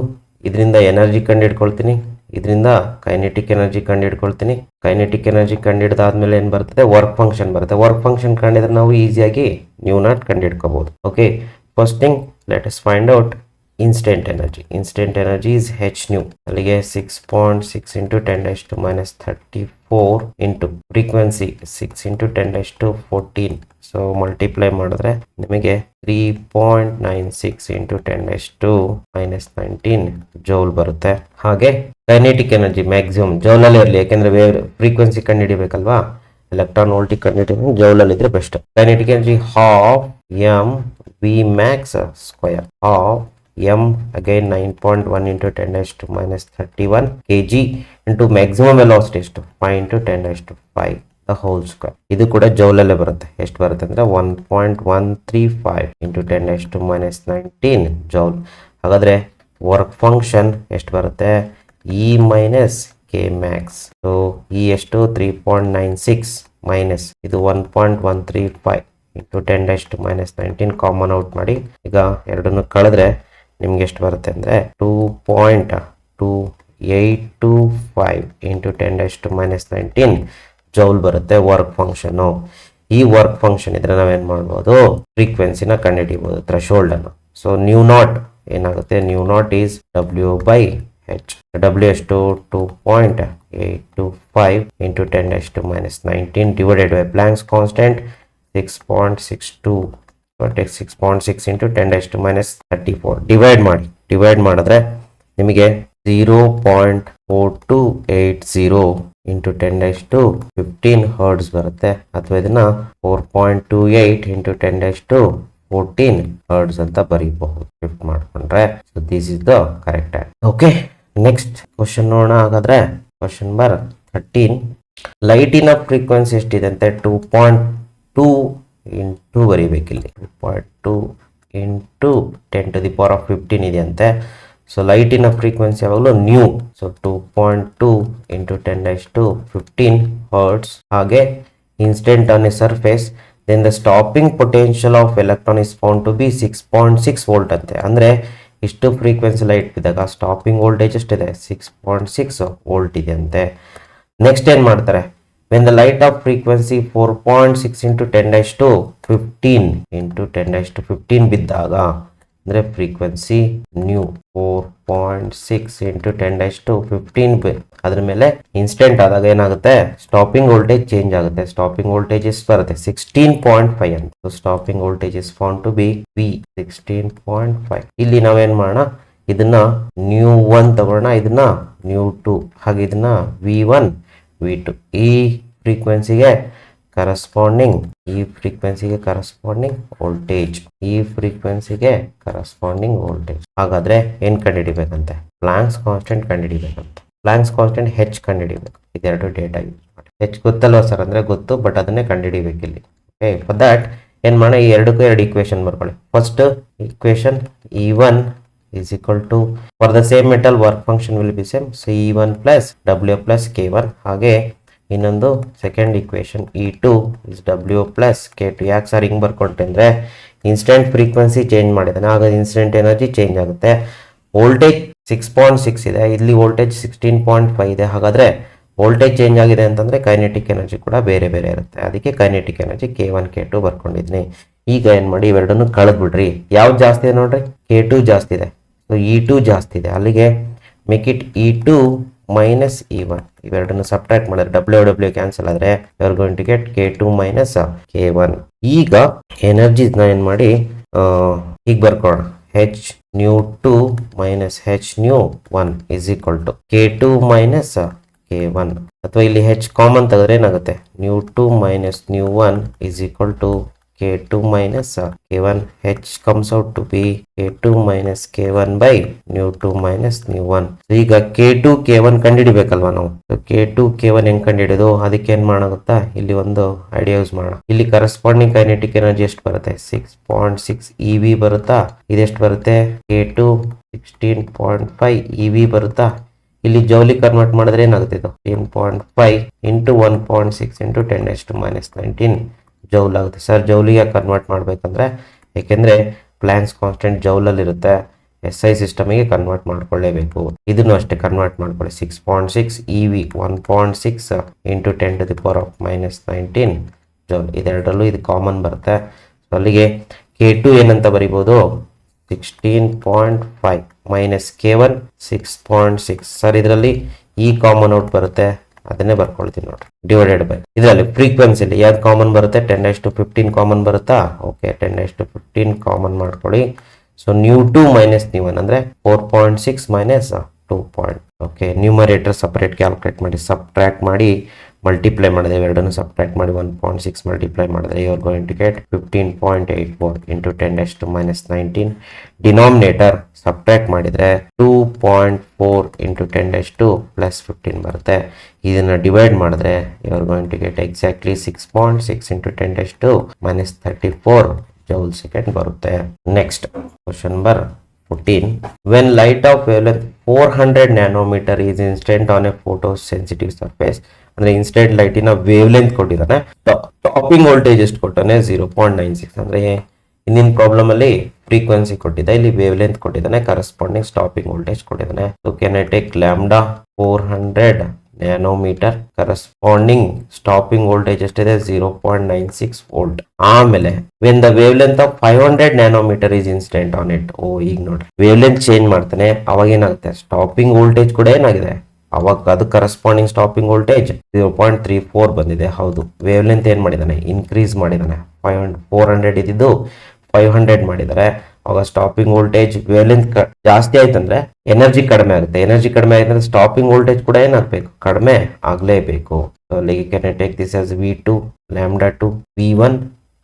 ಇದರಿಂದ ಎನರ್ಜಿ ಕಂಡುಹಿಡ್ಕೊಳ್ತೀನಿ, ಇದರಿಂದ ಕೈನೆಟಿಕ್ ಎನರ್ಜಿ ಕಂಡುಹಿಡ್ಕೊಳ್ತೀನಿ. ಕೈನೆಟಿಕ್ ಎನರ್ಜಿ ಕಂಡುಹಿಡ್ದಾದ್ಮೇಲೆ ಏನು ಬರ್ತದೆ, ವರ್ಕ್ ಫಂಕ್ಷನ್ ಬರುತ್ತೆ. ವರ್ಕ್ ಫಂಕ್ಷನ್ ಕಂಡಿದ್ರೆ ನಾವು ಈಸಿಯಾಗಿ ನ್ಯೂ ನಾಟ್ ಕಂಡುಹಿಡ್ಕೋಬಹುದು. Okay, first thing let us find out incident energy. Incident energy is H nu. ಅಲ್ಲಿಗೆ 6.6 into 10⁻34 into frequency 6 into 10⁻14. So multiply ಮಾಡಿದ್ರೆ ನಿಮಗೆ 3.96 ಇಂಟು 10⁻19 ಜೌಲ್ ಬರುತ್ತೆ. ಹಾಗೆ ಕೈನೆಟಿಕ್ ಎನರ್ಜಿ ಮ್ಯಾಕ್ಸಿಮಮ್ ಜೌಲಲ್ಲಿ ಇರಲಿ, ಯಾಕೆಂದ್ರೆ ಫ್ರೀಕ್ವೆನ್ಸಿ ಕಂಡುಹಿಡಿಬೇಕಲ್ವಾ. ಎಲೆಕ್ಟ್ರಾನ್ ವೋಲ್ಟಿಗೆ ಕಂಡುಹಿಡಿದ್ರೆ ಜೌಲಲ್ಲಿ ಇದ್ರೆ best. Kinetic energy half M V max square. Half m again 9.1 into 10⁻31 kg into maximum velocity ಎಷ್ಟು 5 into 10⁻5 the whole square. ಇದು ಕೂಡ ಜೌಲಲ್ಲೇ ಬರುತ್ತೆ. ಎಷ್ಟು ಬರುತ್ತೆ ಅಂದ್ರೆ 1.135 into 10⁻19 ಜೌಲ್. ಹಾಗಾದ್ರೆ ವರ್ಕ್ ಫಂಕ್ಷನ್ ಎಷ್ಟು ಬರುತ್ತೆ, E minus K Max. So E ಎಷ್ಟು 3.96 ಮೈನಸ್ ಇದು 1.135 ಇಂಟು 10⁻19 ಕಾಮನ್ ಔಟ್ ಮಾಡಿ. ಈಗ ಎರಡನ್ನು ಕಳೆದ್ರೆ ನಿಮ್ಗೆ ಎಷ್ಟು ಬರುತ್ತೆ ಅಂದರೆ 2.2825 ಇಂಟು 10⁻19 ಜೌಲ್ ಬರುತ್ತೆ ವರ್ಕ್ ಫಂಕ್ಷನು. ಈ ವರ್ಕ್ ಫಂಕ್ಷನ್ ಇದ್ರೆ ನಾವೇನು ಮಾಡ್ಬೋದು, ಫ್ರೀಕ್ವೆನ್ಸಿನ ಕಂಡುಹಿಡಿಬೋದು, ಥ್ರೆಶೋಲ್ಡ್ ಅನ್ನು. ಸೊ ನ್ಯೂ ನಾಟ್ ಏನಾಗುತ್ತೆ, new not is W/H. W ಎಷ್ಟು 2.825 into 10⁻19 divided by Planck's constant 6.62. Take 6.6 into 10⁻34 divide ಮಾಡಿದ್ರೆ ನಿಮಗೆ 0.4280 ಇಂಟು 10⁻15 ಹರ್ಟ್ಸ್ ಬರುತ್ತೆ. ಅಥವಾ ಇದನ್ನ 4.28 ಇಂಟು 10⁻14 ಹರ್ಟ್ಸ್ ಅಂತ ಬರೀಬಹುದು ಶಿಫ್ಟ್ ಮಾಡ್ಕೊಂಡ್ರೆ. So this is the correct. Okay, next question ನೋಡೋಣ. ಹಾಗಾದ್ರೆ ಕ್ವಶನ್ ನಂಬರ್ 13. ಲೈಟಿನ ಫ್ರೀಕ್ವೆನ್ಸಿ ಎಷ್ಟಿದೆ ಅಂತೆ 2.2 ಇಂಟು ಬರೀಬೇಕಿಲ್ಲಿ 2.2 ಇಂಟು 10⁻15 ಇದೆ ಅಂತೆ. ಸೊ ಲೈಟಿನ ಫ್ರೀಕ್ವೆನ್ಸಿ ಯಾವಾಗಲೂ ನ್ಯೂ. So 2.2 into 10⁻15 hertz. ಹಾಗೆ incident on a surface then the stopping potential of electron is found to be 6.6 volt ಅಂತೆ. ಅಂದರೆ ಇಷ್ಟು ಫ್ರೀಕ್ವೆನ್ಸಿ ಲೈಟ್ ಬಿದ್ದಾಗ ಸ್ಟಾಪಿಂಗ್ ವೋಲ್ಟೇಜ್ ಎಷ್ಟಿದೆ 6.6 ವೋಲ್ಟ್ ಇದೆ ಅಂತೆ. ನೆಕ್ಸ್ಟ್ ಏನು ಮಾಡ್ತಾರೆ, when the light of frequency 4.6 into 10⁻15 into 10⁻15 ಬಿದ್ದಾಗ ಅಂದರೆ ಫ್ರೀಕ್ವೆನ್ಸಿ ನ್ಯೂ 4.6 ಇಂಟು 10⁻15 ಅದ್ರ ಮೇಲೆ ಇನ್ಸ್ಟೆಂಟ್ ಆದಾಗ ಏನಾಗುತ್ತೆ, ಸ್ಟಾಪಿಂಗ್ ವೋಲ್ಟೇಜ್ ಚೇಂಜ್ ಆಗುತ್ತೆ. ಸ್ಟಾಪಿಂಗ್ ವೋಲ್ಟೇಜ್ ಎಷ್ಟು ಬರುತ್ತೆ 16.5 ಅಂತ. So stopping voltage is found to be V 16.5. ಇಲ್ಲಿ ನಾವೇನ್ ಮಾಡೋಣ, ಇದನ್ನ ನ್ಯೂ 1 ತಗೋಣ, ಇದನ್ನ ನ್ಯೂ 2, ಹಾಗೆ ಇದನ್ನ V1 V2. ಈ ಫ್ರೀಕ್ವೆನ್ಸಿಗೆ ಕರೆಸ್ಪಾಂಡಿಂಗ್ ವೋಲ್ಟೇಜ್, ಈ ಫ್ರೀಕ್ವೆನ್ಸಿಗೆ ಕರೆಸ್ಪಾಂಡಿಂಗ್ ವೋಲ್ಟೇಜ್. ಹಾಗಾದ್ರೆ ಏನ್ ಕಂಡುಹಿಡಿಬೇಕಂತೆ, ಪ್ಲಾಂಕ್ಸ್ ಕಾನ್ಸ್ಟೆಂಟ್ ಕಂಡುಹಿಡಿಬೇಕಂತೆ. ಪ್ಲಾಂಕ್ಸ್ ಕಾನ್ಸ್ಟೆಂಟ್ ಹೆಚ್ ಕಂಡುಹಿಡಿಬೇಕು. ಇದೆರಡು ಡೇಟಾ ಯೂಸ್ ಮಾಡಿ. ಹೆಚ್ ಗೊತ್ತಲ್ವ ಸರ್ ಅಂದರೆ ಗೊತ್ತು, ಬಟ್ ಅದನ್ನೇ ಕಂಡುಹಿಡಿಬೇಕು ಇಲ್ಲಿ. ಓಕೆ, ಫಾರ್ ದ್ಯಾಟ್ ಏನು ಮಾಡೋಣ, ಈ ಎರಡಕ್ಕೂ ಎರಡು ಈಕ್ವೇಷನ್ ಬರ್ಕೊಳ್ಳಿ. First equation E1 is equal to, for the same metal work function will be same, so E1 plus W plus K1. ಹಾಗೆ ಇನ್ನೊಂದು second equation E2 is W plus K2. ಯಾಕೆ sir ಹಿಂಗೆ ಬರ್ಕೊಂಡ್ರೆ ಅಂದರೆ ಇನ್ಸ್ಟೆಂಟ್ ಫ್ರೀಕ್ವೆನ್ಸಿ ಚೇಂಜ್ ಮಾಡಿದ್ದಾನೆ, ಆಗ instant energy change ಆಗುತ್ತೆ. Voltage 6.6 ಇದೆ, ಇಲ್ಲಿ ವೋಲ್ಟೇಜ್ 16.5 ಇದೆ. ಹಾಗಾದರೆ ವೋಲ್ಟೇಜ್ ಚೇಂಜ್ ಆಗಿದೆ ಅಂತಂದರೆ ಕೈನೆಟಿಕ್ ಎನರ್ಜಿ ಕೂಡ ಬೇರೆ ಬೇರೆ ಇರುತ್ತೆ. ಅದಕ್ಕೆ ಕೈನೆಟಿಕ್ ಎನರ್ಜಿ K1 K2 ಬರ್ಕೊಂಡಿದ್ದೀನಿ. ಈಗ ಏನು ಮಾಡಿ ಇವೆರಡನ್ನು ಕಳೆದ್ಬಿಡ್ರಿ. ಯಾವ್ದು ಜಾಸ್ತಿ ಇದೆ ನೋಡ್ರಿ, K2 ಜಾಸ್ತಿ ಇದೆ, ಸೊ E2 ಜಾಸ್ತಿ ಇದೆ. ಅಲ್ಲಿಗೆ make it E2 minus E1. ಇವೆರಡನ್ನು ಸಬ್ಟ್ರಾಕ್ಟ್ ಮಾಡಿದ್ರೆ W ಕ್ಯಾನ್ಸಲ್ ಆದರೆ you are going to get K2 minus K1. ಈಗ ಎನರ್ಜಿನ ಏನು ಮಾಡಿ ಹೀಗೆ ಬರ್ಕೋಣ, hν2 minus hν1 is equal to K2 minus K1. ಅಥವಾ ಇಲ್ಲಿ H ಕಾಮನ್ ತೆಗೆದ್ರೆ ಏನಾಗುತ್ತೆ, ν2 minus ν1 is equal to K2 minus K1. H comes out to be K2 minus K1 by ν2 minus ν1. ಈಗ K2 K1 ಕಂಡುಹಿಡಿಬೇಕಲ್ವಾ ನಾವು. K2 K1 ಹೆಂಗೆ ಕಂಡುಹಿಡಿದು, ಅದಕ್ಕೆ ಏನು ಮಾಡೋಗುತ್ತಾ, ಇಲ್ಲಿ ಒಂದು ಐಡಿಯಾ ಯೂಸ್ ಮಾಡೋಣ. ಇಲ್ಲಿ ಕರೆಸ್ಪಾಂಡಿಂಗ್ ಕೈನೆಟಿಕ್ ಎನರ್ಜಿ ಎಷ್ಟು ಬರುತ್ತೆ, 6.6 EV ಬರುತ್ತಾ. ಇದೆಷ್ಟು ಬರುತ್ತೆ, K2 16.5 EV ಬರುತ್ತಾ. ಇಲ್ಲಿ ಜೌಲಿ ಕನ್ವರ್ಟ್ ಮಾಡಿದ್ರೆ ಏನಾಗುತ್ತೆ, ಇದು 10.5 ಇಂಟು 1.6 ಇಂಟು 10⁻⁻19 ಜೌಲ್ ಆಗುತ್ತೆ. ಸರ್ ಜೌಲಿಗೆ ಕನ್ವರ್ಟ್ ಮಾಡಬೇಕಂದ್ರೆ, ಏಕೆಂದರೆ ಪ್ಲಾನ್ಸ್ ಕಾನ್ಸ್ಟೆಂಟ್ ಜೌಲಲ್ಲಿರುತ್ತೆ, SI ಸಿಸ್ಟಮಿಗೆ ಕನ್ವರ್ಟ್ ಮಾಡ್ಕೊಳ್ಳೇಬೇಕು. ಇದನ್ನು ಅಷ್ಟೇ ಕನ್ವರ್ಟ್ ಮಾಡ್ಕೊಳ್ಳಿ. 6.6 EV 1.6 ಇಂಟು 10⁻⁻19 ಜೌಲ್. ಇದೆರಡರಲ್ಲೂ ಇದು ಕಾಮನ್ ಬರುತ್ತೆ. ಸೊ ಅಲ್ಲಿಗೆ K2 ಏನಂತ ಬರಿಬೋದು, 16.5 ಮೈನಸ್ K1 6.6. ಸರ್ ಇದರಲ್ಲಿ ಈ ಕಾಮನ್ ಔಟ್ ಬರುತ್ತೆ, ಅದನ್ನೇ ಬರ್ಕೊಳ್ತೀನಿ ನೋಡಿ, ಡಿವೈಡೆಡ್ ಬೈ ಇದರಲ್ಲಿ ಫ್ರೀಕ್ವೆನ್ಸಿಲಿ ಯಾವ್ದು ಕಾಮನ್ ಬರುತ್ತೆ, 10⁻15 ಕಾಮನ್ ಬರುತ್ತಾ. ಓಕೆ, 10⁻15 ಕಾಮನ್ ಮಾಡ್ಕೊಳ್ಳಿ. ಸೊ ν2 ಮೈನಸ್ ν1 ಅಂದರೆ 4.6 minus 2. Okay, numerator separate calculate ಮಾಡಿ, ಸಬ್ಟ್ರಾಕ್ಟ್ ಮಾಡಿ ಮಲ್ಟಿಪ್ಲೈ ಮಾಡಿದೆ, ಎರಡನ್ನು ಸಬ್ಟ್ರಾಕ್ಟ್ ಮಾಡಿ 1.6 ಮಲ್ಟಿಪ್ಲೈ ಮಾಡಿದ್ರೆ you are going to get 15.84 into 10⁻⁻19. Denominator subtract ಮಾಡಿದರೆ 2.4 ಇಂಟು 10⁻⁻15 ಬರುತ್ತೆ. ಇದನ್ನು ಡಿವೈಡ್ ಮಾಡಿದ್ರೆ you are going to get exactly 6.6 into 10⁻⁻34 joule second ಬರುತ್ತೆ. Next question number 14. When light of wavelength 400 nanometer is incident on a photosensitive surface, ಅಂದ್ರೆ instant ಲೈಟಿನ wave length ಕೊಟ್ಟಿದ್ದಾನೆ, topping voltage ಎಷ್ಟು ಕೊಟ್ಟಾನೆ 0.96. ಅಂದ್ರೆ ಇಂದಿನ ಪ್ರಾಬ್ಲಮ್ ಅಲ್ಲಿ ಫ್ರೀಕ್ವೆನ್ಸಿ ಕೊಟ್ಟಿದ್ದ, ಇಲ್ಲಿ ವೇವ್ ಲೆಂತ್ ಕೊಟ್ಟಿದ್ದಾನೆ, ಕರೆಸ್ಪಾಂಡಿಂಗ್ ಸ್ಟಾಪಿಂಗ್ ವೋಲ್ಟೇಜ್ ಕೊಟ್ಟಿದ್ದಾನೆ. So can I take lambda 400 nanometre, corresponding stopping voltage ಎಷ್ಟಿದೆ 0.96 ವೋಲ್ಟ್. ಆಮೇಲೆ when the wavelength of 500 nanometre is instant on it. ಈಗ ನೋಡ್ರಿ ವೇವ್ ಲೆಂತ್ ಚೇಂಜ್ ಮಾಡ್ತಾನೆ, ಅವಾಗ ಏನಾಗುತ್ತೆ, ಸ್ಟಾಪಿಂಗ್ ವೋಲ್ಟೇಜ್ ಕೂಡ ಏನಾಗಿದೆ, ಅವಾಗ ಅದು ಕರೆಸ್ಪಾಂಡಿಂಗ್ ಸ್ಟಾಪಿಂಗ್ ವೋಲ್ಟೇಜ್ 0.34 ಬಂದಿದೆ. ಹೌದು, ವೇವ್ ಲೆಂತ್ ಏನ್ ಮಾಡಿದಾನೆ, ಇನ್ಕ್ರೀಸ್ ಮಾಡಿದಾನೆ. 400 ಇದ್ದಿದ್ದು 500 ಮಾಡಿದ್ದಾರೆ. ಅವಾಗ ಸ್ಟಾಪಿಂಗ್ ವೋಲ್ಟೇಜ್ ವೇವ್ ಲೆಂತ್ ಜಾಸ್ತಿ ಆಯ್ತಂದ್ರೆ ಎನರ್ಜಿ ಕಡಿಮೆ ಆಗುತ್ತೆ. ಎನರ್ಜಿ ಕಡಿಮೆ ಆಯ್ತಂದ್ರೆ ಸ್ಟಾಪಿಂಗ್ ವೋಲ್ಟೇಜ್ ಕೂಡ ಏನಾಗಬೇಕು, ಕಡಿಮೆ ಆಗಲೇಬೇಕು. ಸೊ ಅಲ್ಲಿಗೆ can I take this as V2 λ2 V1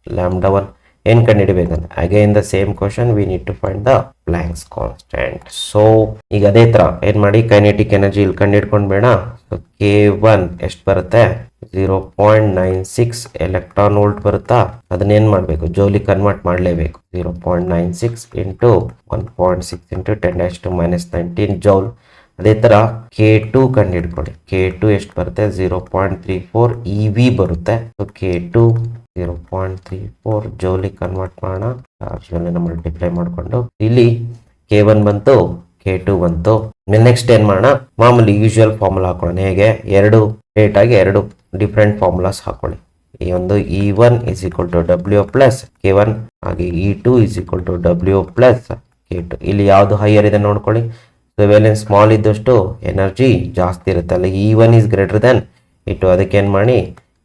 λ1. ಏನು ಕಂಡುಹಿಡಿಬೇಕಂದ್ರೆ again the same question, we need to find the Planck's constant. So ಈಗ ಅದೇ ತರ ಏನ್ ಮಾಡಿ, ಕೈನೆಟಿಕ್ ಎನರ್ಜಿ ಇಲ್ಲಿ ಕಂಡುಹಿಡ್ಕೊಂಡು ಬೇಡ. ಸೊ K1 ಎಷ್ಟು ಬರುತ್ತೆ, 0.96 ಎಲೆಕ್ಟ್ರಾನ್ ವೋಲ್ಟ್ ಬರುತ್ತಾ. ಅದನ್ನೇನ್ ಮಾಡಬೇಕು, ಜೌಲಿ ಕನ್ವರ್ಟ್ ಮಾಡಲೇಬೇಕು. 0.96 ಇಂಟು 1.6 ಇಂಟು 10⁻⁻19 ಜೌಲ್. ಅದೇ ತರ K2 ಕಂಡುಹಿಡ್ಕೊಳ್ಳಿ. K2 ಎಷ್ಟು ಬರುತ್ತೆ, 0.34 EV ಬರುತ್ತೆ. ಸೊ K2 0.34 ಜೌಲಿ ಕನ್ವರ್ಟ್ ಮಾಡೋಣ, ಚಾರ್ಜ್ ಮಲ್ಟಿಪ್ಲೈ ಮಾಡಿಕೊಂಡು ಇಲ್ಲಿ K1 ಬಂತು, K2 ಬಂತು. ನೆಕ್ಸ್ಟ್ ಏನ್ ಮಾಡೋಣ, ಮಾಮೂಲಿ ಯೂಶುವಲ್ ಫಾರ್ಮುಲಾ ಹಾಕೊಳ್ಳೋಣ. ಹೇಗೆ, ಎರಡು ಡೇಟ್ ಆಗಿ ಎರಡು ಡಿಫ್ರೆಂಟ್ ಫಾರ್ಮುಲಾಸ್ ಹಾಕೊಳ್ಳಿ. ಈ ಒಂದು E1 is equal to W plus K1, ಹಾಗೆ E2 is equal to W plus K2. ಇಲ್ಲಿ ಯಾವುದು ಹೈಯರ್ ಇದೆ ನೋಡ್ಕೊಳ್ಳಿ. ಸೊ ವೇಲೆನ್ಸ್ ಸ್ಮಾಲ್ ಇದ್ದಷ್ಟು ಎನರ್ಜಿ ಜಾಸ್ತಿ ಇರುತ್ತೆ. ಅಲ್ಲಿ E1 is greater than E2. ಅದಕ್ಕೆ ಏನು ಮಾಡಿ,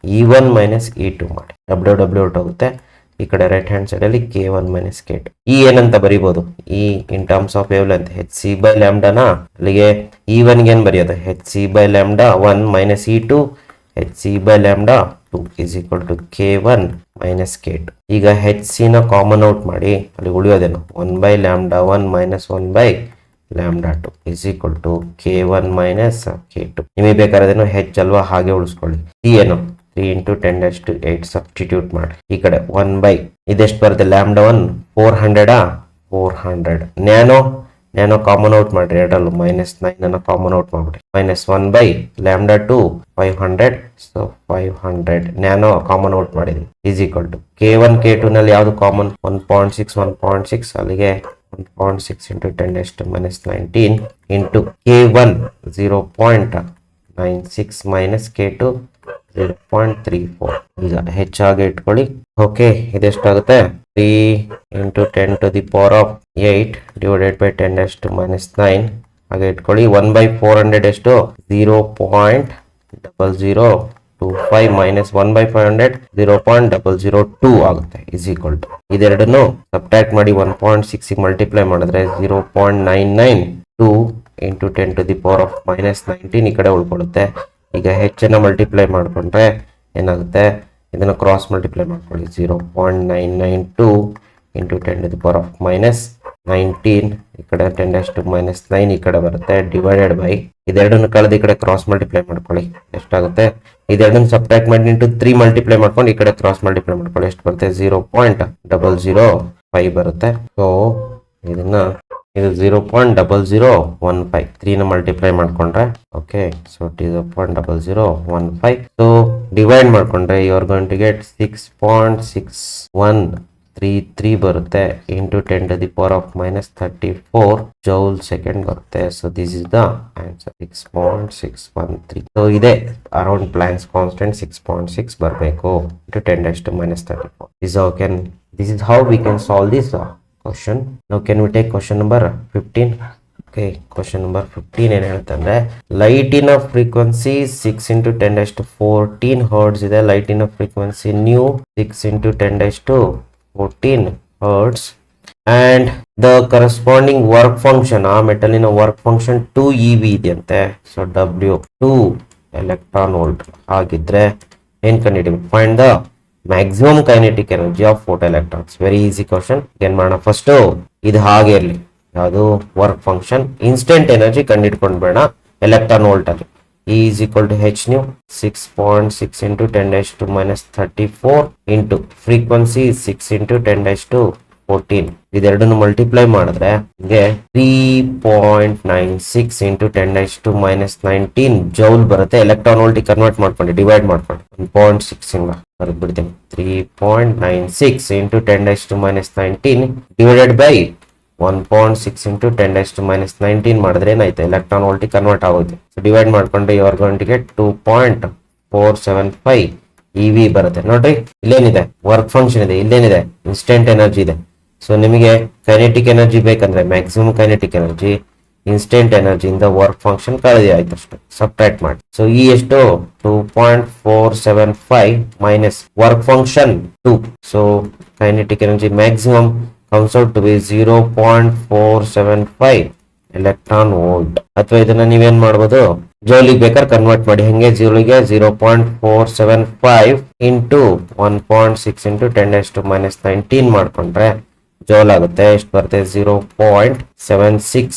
E1 ಮೈನಸ್ E2 ಮಾಡಿ, W ಹೋಗುತ್ತೆ. ಈ ಕಡೆ ರೈಟ್ ಹ್ಯಾಂಡ್ ಸೈಡ್ ಅಲ್ಲಿ K1 ಮೈನಸ್ K2. ಈ ಏನಂತ ಬರೀಬಹುದು, ಈ in terms of wave length hc by ಲ್ಯಾಂಬ್ಡಾನ. ಅಲ್ಲಿಗೆ E1 ಗೆ ಏನು ಬರೆಯೋದು, hc by lambda 1 minus E2 hc by lambda 2 is equal to K1 minus K2. ಈಗ hc ನ ಕಾಮನ್ ಔಟ್ ಮಾಡಿ, ಅಲ್ಲಿ ಉಳಿಯೋದೇನು 1 by lambda 1 minus 1 by lambda 2 is equal to k1 minus k2. ನಿಮಗೆ ಬೇಕಾದ್ರೇನು ಹೆಚ್ ಅಲ್ವಾ, ಹಾಗೆ ಉಳಿಸ್ಕೊಳ್ಳಿ. ಸಿ ಏನು 3 ಇಂಟು 10⁸ ಸಬ್ಸ್ಟಿಟ್ಯೂಟ್ ಮಾಡಿ. ಈ ಕಡೆ 1 ಬೈ ಇದೆಷ್ಟು ಬರುತ್ತೆ, ಲ್ಯಾಂಬ್ಡಾ 1 400 400. ನ್ಯಾನೋ ಕಾಮನ್ ಔಟ್ ಮಾಡ್ರಿ, ಎರಡಲ್ಲೂ -9 ಕಾಮನ್ ಔಟ್ ಮಾಡ್ಬಿಡಿ. -1 by lambda 2 500. So 500 nano common out ಮಾಡಿದ್ವಿ is equal to k1 k2 ನಲ್ಲಿ ಯಾವುದು ಕಾಮನ್, 1.6 1.6, ಅಲ್ಲಿಗೆ 1.6 into 10⁻⁻19 into k1 0.96 minus k2 0.34. ಈಗ ಹೆಚ್ಚಾಗಿ ಇಟ್ಕೊಳ್ಳಿ. ಓಕೆ, ಇದೆಷ್ಟಾಗುತ್ತೆ, 3 ಇಂಟು 10⁸8 ಡಿವೈಡೆಡ್ ಬೈ 10⁻⁻9 ಹಾಗೆ ಇಟ್ಕೊಳ್ಳಿ. 1/400 ಎಷ್ಟು, 0.0025 ಮೈನಸ್ 1/500 0.002 ಆಗುತ್ತೆ ಇಸ್ ಈಕ್ವಲ್ ಟು. ಇದೆರಡನ್ನು ಸಬ್ಟ್ರಾಕ್ಟ್ ಮಾಡಿ 1.6 ಮಲ್ಟಿಪ್ಲೈ ಮಾಡಿದ್ರೆ 0.992 ಇಂಟು 10⁻⁻19 ಈ ಕಡೆ ಉಳ್ಕೊಳ್ಳುತ್ತೆ. ಈಗ ಹೆಚ್ಚನ್ನು ಮಲ್ಟಿಪ್ಲೈ ಮಾಡಿಕೊಂಡ್ರೆ ಏನಾಗುತ್ತೆ, ಇದನ್ನು ಕ್ರಾಸ್ ಮಲ್ಟಿಪ್ಲೈ ಮಾಡ್ಕೊಳ್ಳಿ. 0.992 ಇಂಟು 10⁻⁻19 ಈ ಕಡೆ 10⁻⁻9 ಈ ಕಡೆ ಬರುತ್ತೆ, ಡಿವೈಡೆಡ್ ಬೈ ಇದೆರಡನ್ನು ಕಳೆದು ಈ ಕಡೆ ಕ್ರಾಸ್ ಮಲ್ಟಿಪ್ಲೈ ಮಾಡ್ಕೊಳ್ಳಿ. ಎಷ್ಟಾಗುತ್ತೆ, ಇದೆರಡನ್ನು ಸಬ್ಟ್ರಾಕ್ಟ್ ಮಾಡಿ ಇಂಟು 3 ಮಲ್ಟಿಪ್ಲೈ ಮಾಡ್ಕೊಂಡು ಈ ಕಡೆ ಕ್ರಾಸ್ ಮಲ್ಟಿಪ್ಲೈ ಮಾಡ್ಕೊಳ್ಳಿ. ಎಷ್ಟು ಬರುತ್ತೆ, 0.005 ಬರುತ್ತೆ. ಸೊ ಇದನ್ನ ಇದು 0.0015 3ನ ಮಲ್ಟಿಪ್ಲೈ ಮಾಡ್ಕೊಂಡ್ರೆ ಓಕೆ, ಸೊ 0.0015. ಸೊ ಡಿವೈಡ್ ಮಾಡ್ಕೊಂಡ್ರೆ you are going to get 6.6133 ಬರುತ್ತೆ ಇಂಟು 10⁻⁻34 ಜೌಲ್ ಸೆಕೆಂಡ್ ಬರುತ್ತೆ. So this is the answer 6.613. So ಇದೆ ಅರೌಂಡ್ ಪ್ಲಾಂಕ್ಸ್ ಕಾನ್ಸ್ಟೆಂಟ್ 6.6 ಬರಬೇಕು into 10⁻⁻34. This is how we can solve this question. Now can we take question number 15? Okay, question number 15 ಏನು ಹೇಳ್ತಂದ್ರೆ, ಲೈಟಿನ frequency 6 into 10⁻14 hertz ಇದೆ. ಲೈಟಿನ frequency nu 6 into 10⁻14 hertz and the corresponding work function, ಆ ಮೆಟಲಿನ work function 2 eV ಇದೆಯಂತೆ. So W 2 electron volt ಆಗಿದ್ರೆ ಏನ್ ಕಂಡಿದ್ದೀವಿ, find the maximum kinetic energy of photo electrons. Very easy question. ಏನ್ ಮಾಡೋಣ, ಫಸ್ಟ್ ಇದು ಹಾಗೆ ಇರಲಿ, ಯಾವುದು ವರ್ಕ್ ಫಂಕ್ಷನ್, ಇನ್ಸ್ಟೆಂಟ್ ಎನರ್ಜಿ ಕಂಡಿಡ್ಕೊಂಡು ಬೇಡ ಎಲೆಕ್ಟ್ರಾನ್ ವೋಲ್ಟ್ ಅಲ್ಲಿ. E is equal to h nu 6.6 into 10⁻34 into frequency 6 into 10⁻14. ಇದೆರಡನ್ನು multiply ಮಾಡಿದ್ರೆ ನಿಮಗೆ 3.96 into 10⁻⁻19 ಜೌಲ್ ಬರುತ್ತೆ. ಎಲೆಕ್ಟ್ರಾನ್ ವೋಲ್ಟ್ ಕನ್ವರ್ಟ್ ಮಾಡ್ಕೊಂಡು ಡಿವೈಡ್ ಮಾಡ್ಕೊಂಡು 1.6 ಇಂದ ಬರೆದು ಬಿಡ್ತೀನಿ. 3.96 into 10⁻⁻19 ಡಿವೈಡೆಡ್ ಬೈ 1.6 into 10⁻⁻19 ಮಾಡಿದ್ರೆ ಏನಾಯ್ತು, ಎಲೆಕ್ಟ್ರಾನ್ ವೋಲ್ಟ್ ಕನ್ವರ್ಟ್ ಆಗುತ್ತೆ. ಸೊ ಡಿವೈಡ್ ಮಾಡ್ಕೊಂಡ್ರೆ you are going to get 2.475 EV ಬರುತ್ತೆ. ನೋಡ್ರಿ, ಇಲ್ಲೇನಿದೆ ವರ್ಕ್ ಫಂಕ್ಷನ್ ಇದೆ, ಇಲ್ಲೇನಿದೆ ಇನ್ಸ್ಟೆಂಟ್ ಎನರ್ಜಿ ಇದೆ. ಸೊ ನಿಮಗೆ ಕೈನೆಟಿಕ್ ಎನರ್ಜಿ ಬೇಕಂದ್ರೆ ಮ್ಯಾಕ್ಸಿಮಮ್ ಕೈನೆಟಿಕ್ ಎನರ್ಜಿ ಇನ್ಸ್ಟೆಂಟ್ ಎನರ್ಜಿಯಿಂದ ವರ್ಕ್ ಫಂಕ್ಷನ್ ಕಳೆದಿ ಆಯ್ತು ಅಷ್ಟು, ಸಬ್ಟ್ರಾಕ್ಟ್ ಮಾಡಿ. ಸೊ ಈ ಎಷ್ಟು 2.475 minus work function 2. So kinetic energy maximum comes out to be 0.475 electron volt. ಅಥವಾ ಇದನ್ನ ನೀವೇನ್ ಮಾಡ್ಬೋದು, ಜೌಲಿಗೆ ಬೇಕಾದ್ರೆ ಕನ್ವರ್ಟ್ ಮಾಡಿ. ಹೆಂಗೆ, ಜೌಲಿಗೆ 0.475 ಇಂಟು 1.6 ಇಂಟು 10⁻⁻19 ಮಾಡ್ಕೊಂಡ್ರೆ ಜೌಲ್ ಆಗುತ್ತೆ. ಎಷ್ಟು ಬರುತ್ತೆ, 0.76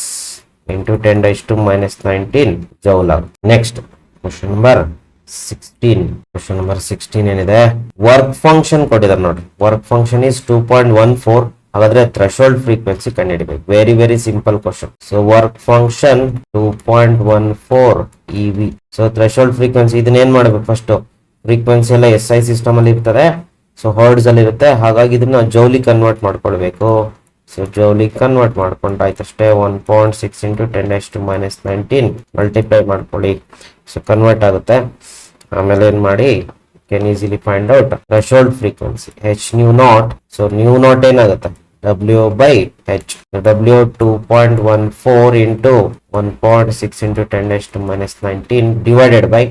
ಇಂಟು 10⁻⁻19 ಜೌಲ್ ಆಗುತ್ತೆ. Next question number 16. Question number 16 ಏನಿದೆ, ವರ್ಕ್ ಫಂಕ್ಷನ್ ಕೊಟ್ಟಿದ್ದಾರೆ ನೋಡ್ರಿ. Work function is 2.14. ಹಾಗಾದ್ರೆ ಥ್ರೆಶೋಲ್ಡ್ ಫ್ರೀಕ್ವೆನ್ಸಿ ಕಂಡುಹಿಡಿಬೇಕು. Very very simple question. So work function 2.14 EV. So threshold frequency ಇದನ್ನ ಏನ್ ಮಾಡ್ಬೇಕು, ಫಸ್ಟ್ ಫ್ರೀಕ್ವೆನ್ಸಿ ಎಲ್ಲ SI ಸಿಸ್ಟಮ್ ಅಲ್ಲಿ ಇರ್ತದೆ, ಸೊ ಹರ್ಡ್ಸ್ ಅಲ್ಲಿ ಇರುತ್ತೆ. ಹಾಗಾಗಿ ಇದನ್ನ ಜೌಲಿ ಕನ್ವರ್ಟ್ ಮಾಡ್ಕೊಳ್ಬೇಕು. ಸೊ ಜೌಲಿ ಕನ್ವರ್ಟ್ ಮಾಡ್ಕೊಂಡ್ರೆ ಆಯ್ತಷ್ಟೇ. 1.6 ಇಂಟು 10⁻⁻19 ಮಲ್ಟಿಪ್ಲೈ ಮಾಡ್ಕೊಳ್ಳಿ. ಸೊ ಕನ್ವರ್ಟ್ ಆಗುತ್ತೆ. ಆಮೇಲೆ ಏನ್ ಮಾಡಿ, can easily find out threshold frequency h nu naught. so nu naught ಏನಾಗುತ್ತೆ, W by h. W 2.14 into 1.6 into 10⁻⁻19 divided by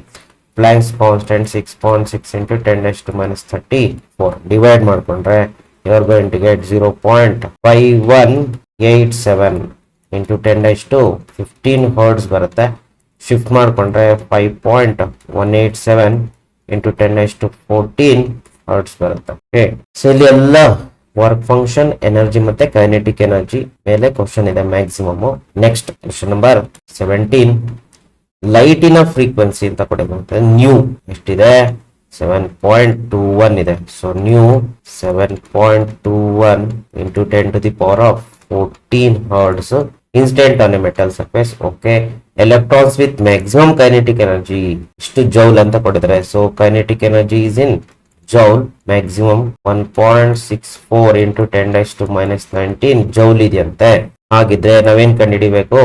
Planck's constant 6.6 into 10⁻⁻34 divide ಮಾಡ್ಕೊಂಡ್ರೆ you are going to get 0.5187 into 10⁻15 hertz ಬರುತ್ತೆ. Shift ಮಾಡ್ಕೊಂಡ್ರೆ 5.187 into 10⁻14 hertz ಬರುತ್ತೆ. Okay, so ಇಲ್ಲಿ ಎಲ್ಲ work function energy ಮತ್ತೆ kinetic energy ಮೇಲೆ question ಇದೆ ಮ್ಯಾಕ್ಸಿಮಮ್. Next question number 17. ಲೈಟಿನ ಫ್ರೀಕ್ವೆನ್ಸಿ ಅಂತ ಕೊಟ್ಟಿದೆ. ನ್ಯೂ ಎಷ್ಟಿದೆ? 7.21 ಇದೆ. So new 7.21 into 10 to the power of 14 hertz instant on a metal surface. Okay, electrons with maximum kinetic energy ಇಷ್ಟು joule ಅಂತ ಕೊಟ್ಟಿದ್ದಾರೆ. So kinetic energy is in joule, maximum 1.64 into 10 to minus 19 joule ಇದೆಯಂತೆ. ಹಾಗಿದ್ರೆ ನಾವೇನ್ ಕಂಡುಹಿಡಿಬೇಕು?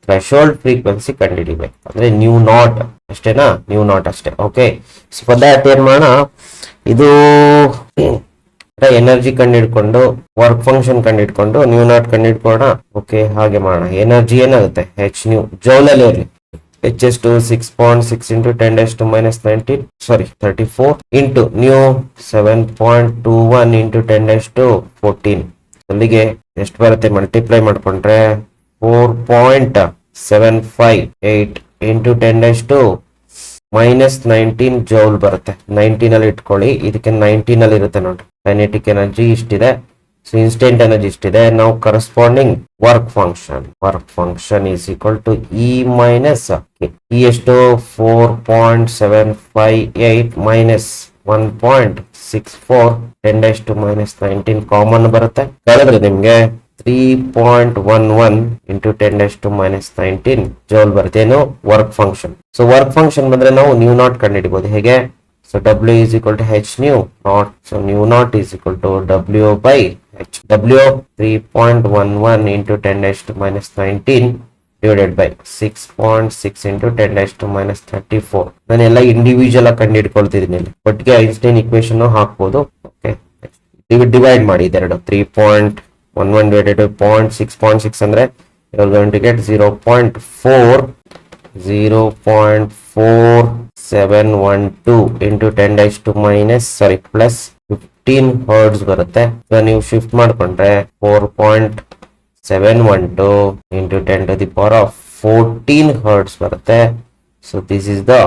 Threshold frequency ಕಂಡುಹಿಡಿಬೇಕು. ಅಂದ್ರೆ nu naught ಅಷ್ಟೇನಾ? ನ್ಯೂ ನಾಟ್ ಅಷ್ಟೇ. ಓಕೆ, ಸೊ ಫಾರ್ ದಟ್ ಏನ್ ಮಾಡೋಣ, ಇದು ಎನರ್ಜಿ ಕಂಡುಹಿಡ್ಕೊಂಡು ವರ್ಕ್ ಫಂಕ್ಷನ್ ಕಂಡುಹಿಡ್ಕೊಂಡು ನ್ಯೂ ನಾಟ್ ಕಂಡುಹಿಡ್ಕೋಣ. ಓಕೆ, ಹಾಗೆ ಮಾಡೋಣ. ಎನರ್ಜಿ ಏನಾಗುತ್ತೆ? ಹೆಚ್ ನ್ಯೂ ಜೌಲಲ್ಲಿ ಇರಲಿ. H is to 6.6 into 10 to minus 19 34 into nu 7.21 into 10 to 14. ಅಲ್ಲಿಗೆ ಎಷ್ಟು ಬರುತ್ತೆ? ಮಲ್ಟಿಪ್ಲೈ ಮಾಡ್ಕೊಂಡ್ರೆ 4.758 into 10 to minus 19 ಜೌಲ್ ಬರುತ್ತೆ. 19 ಅಲ್ಲಿ ಇಟ್ಕೊಳ್ಳಿ, ಇದಕ್ಕೆ 19 ಅಲ್ಲಿ ಇರುತ್ತೆ ನೋಡಿ. ಕೈನೆಟಿಕ್ ಎನರ್ಜಿ ಇಷ್ಟಿದೆ, ಸೊ ಇನ್ಸ್ಟೆಂಟ್ ಎನರ್ಜಿ ಇಷ್ಟಿದೆ. ನಾವು corresponding work function is equal to E minus E ಎಷ್ಟು? 4.758 minus 1.64 10 to minus 19 ಕಾಮನ್ ಬರುತ್ತೆ. ಕಳೆದ್ರೆ ನಿಮ್ಗೆ 3.11 into 10 to minus 19 ಜೌಲ್ ಬರ್ತೇನು work function. So work function ಬಂದ್ರೆ ನಾವು ನ್ಯೂ ನಾಟ್ ಕಂಡುಹಿಡಿಬಹುದು. ಹೇಗೆ? So W is equal to H nu naught. So nu naught is equal to W by H. W 3.11 into 10 to minus 19 divided by 6.6 into 10 to minus 34. ನಾನೆಲ್ಲ individual ಆಗಿ ಕಂಡುಹಿಡ್ಕೊಳ್ತಿದ್ದೀನಿ ಇಲ್ಲಿ. ಒಟ್ಟಿಗೆ Einstein equation ಹಾಕ್ಬೋದು. Okay, divide ಮಾಡಿ ಇದೆರಡು. 3.11 divided by 0.6 ಅಂದ್ರೆ you are going to get 0.4712 into 10 to minus plus 15 hertz ಬರುತ್ತೆ. ನೀವು ಶಿಫ್ಟ್ ಮಾಡ್ಕೊಂಡ್ರೆ 4.712 into 10 to the power of 14 hertz ಬರುತ್ತೆ. So this is the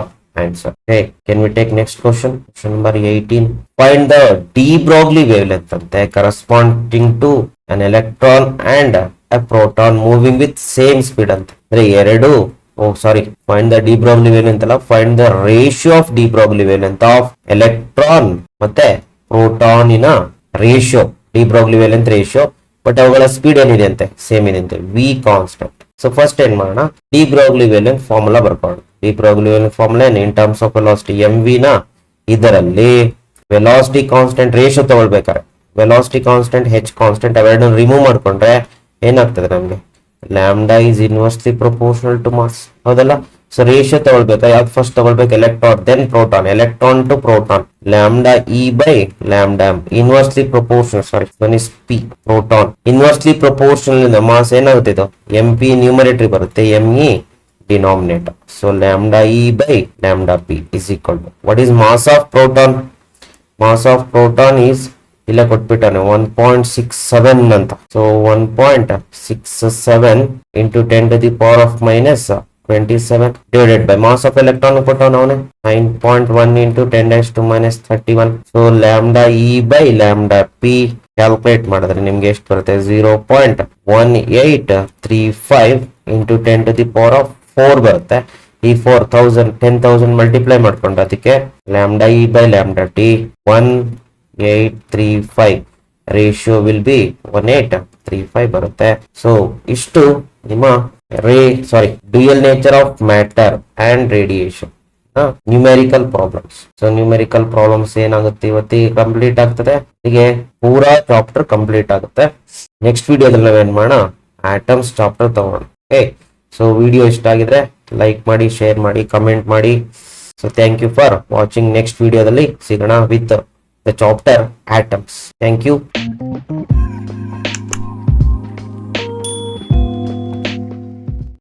answer. Okay, can we take next question? Question number 18. Find the de Broglie wavelength ante corresponding to an electron and a proton moving with same speed ante. Andre eradu find the de Broglie wavelength alla, find the ratio of de Broglie wavelength of electron ಮತ್ತೆ proton in a ratio, de Broglie wavelength ratio. But ಅವುಗಳ speed ಏನಿದೆ ಅಂತೆ? Same ಇದೆ ಅಂತೆ, v constant. So first ಏನ್ ಮಾಡೋಣ, de Broglie wavelength formula ಬರ್ಕೊಂಡು. De Broglie wavelength formula in terms of velocity mv ನ ಇದರಲ್ಲಿ ವೆಲಾಸಿಟಿ ಕಾನ್ಸ್ಟೆಂಟ್ ರೇಷಿಯೋ ತಗೊಳ್ಬೇಕಾರೆ ವೆಲಾಸಿಟಿ ಕಾನ್ಸ್ಟೆಂಟ್ ಹೆಚ್ ಕಾನ್ಸ್ಟೆಂಟ್ ಅವೆರಡನ್ನು ರಿಮೂವ್ ಮಾಡ್ಕೊಂಡ್ರೆ ಏನಾಗ್ತದೆ ನಮ್ಗೆ? Lambda is inversely proportional to mass. ಹೌದಲ್ಲ? ಸೊ ರೇಷಿಯೋ ತಗೊಳ್ಬೇಕಾ? ಯಾವ್ದು ಫಸ್ಟ್ ತಗೊಳ್ಬೇಕು? Electron then proton. Electron to proton lambda E by lambda M inversely proportional. One is P proton inversely proportional ಇಂದ mass ಏನಾಗುತ್ತೆ? ಇದು ಎಂ ಪಿ ನ್ಯೂಮರೇಟರಿ ಬರುತ್ತೆ, M E denominator. So lambda E by lambda P is equal to what is mass of proton? Mass of proton is ಇಲ್ಲ ಕೊಟ್ಬಿಟ್ಟಾನೆ 1.67 ಅಂತ. So 1.67 into 10 to the power of minus 27 divided by mass of electron ಕೊಟ್ಟವನು ಅವನೇ 9.1 into 10 to minus 31. So lambda E by lambda P calculate ಮಾಡಿದ್ರೆ ನಿಮ್ಗೆ ಎಷ್ಟು ಬರುತ್ತೆ? 0.1835 into 10 to the power of 4 ಬರುತ್ತೆ. ಈ 10,000 ಮಲ್ಟಿಪ್ಲೈ ಮಾಡ್ಕೊಂಡ್ರೆ ಅದಕ್ಕೆ lambda E by lambda T 1835 ratio will be 1835 ಬರುತ್ತೆ. ಸೊ ಇಷ್ಟು ನಿಮ್ಮ dual nature of matter and radiation numerical problems. So numerical problems ಏನಾಗುತ್ತೆ ಇವತ್ತಿಗೆ ಕಂಪ್ಲೀಟ್ ಆಗ್ತದೆ. ಹೀಗೆ ಪೂರಾ ಚಾಪ್ಟರ್ ಕಂಪ್ಲೀಟ್ ಆಗುತ್ತೆ. ನೆಕ್ಸ್ಟ್ ವಿಡಿಯೋದಲ್ಲಿ ನಾವೇನ್ ಮಾಡೋಣ? ಆಟಮ್ಸ್ ಚಾಪ್ಟರ್ ತಗೋಣ. ಓಕೆ, ಸೊ ವಿಡಿಯೋ ಇಷ್ಟ ಆಗಿದ್ರೆ ಲೈಕ್ ಮಾಡಿ, ಶೇರ್ ಮಾಡಿ, ಕಮೆಂಟ್ ಮಾಡಿ. So thank you for watching. Next ವಿಡಿಯೋದಲ್ಲಿ ಸಿಗೋಣ with the chapter atoms. Thank you.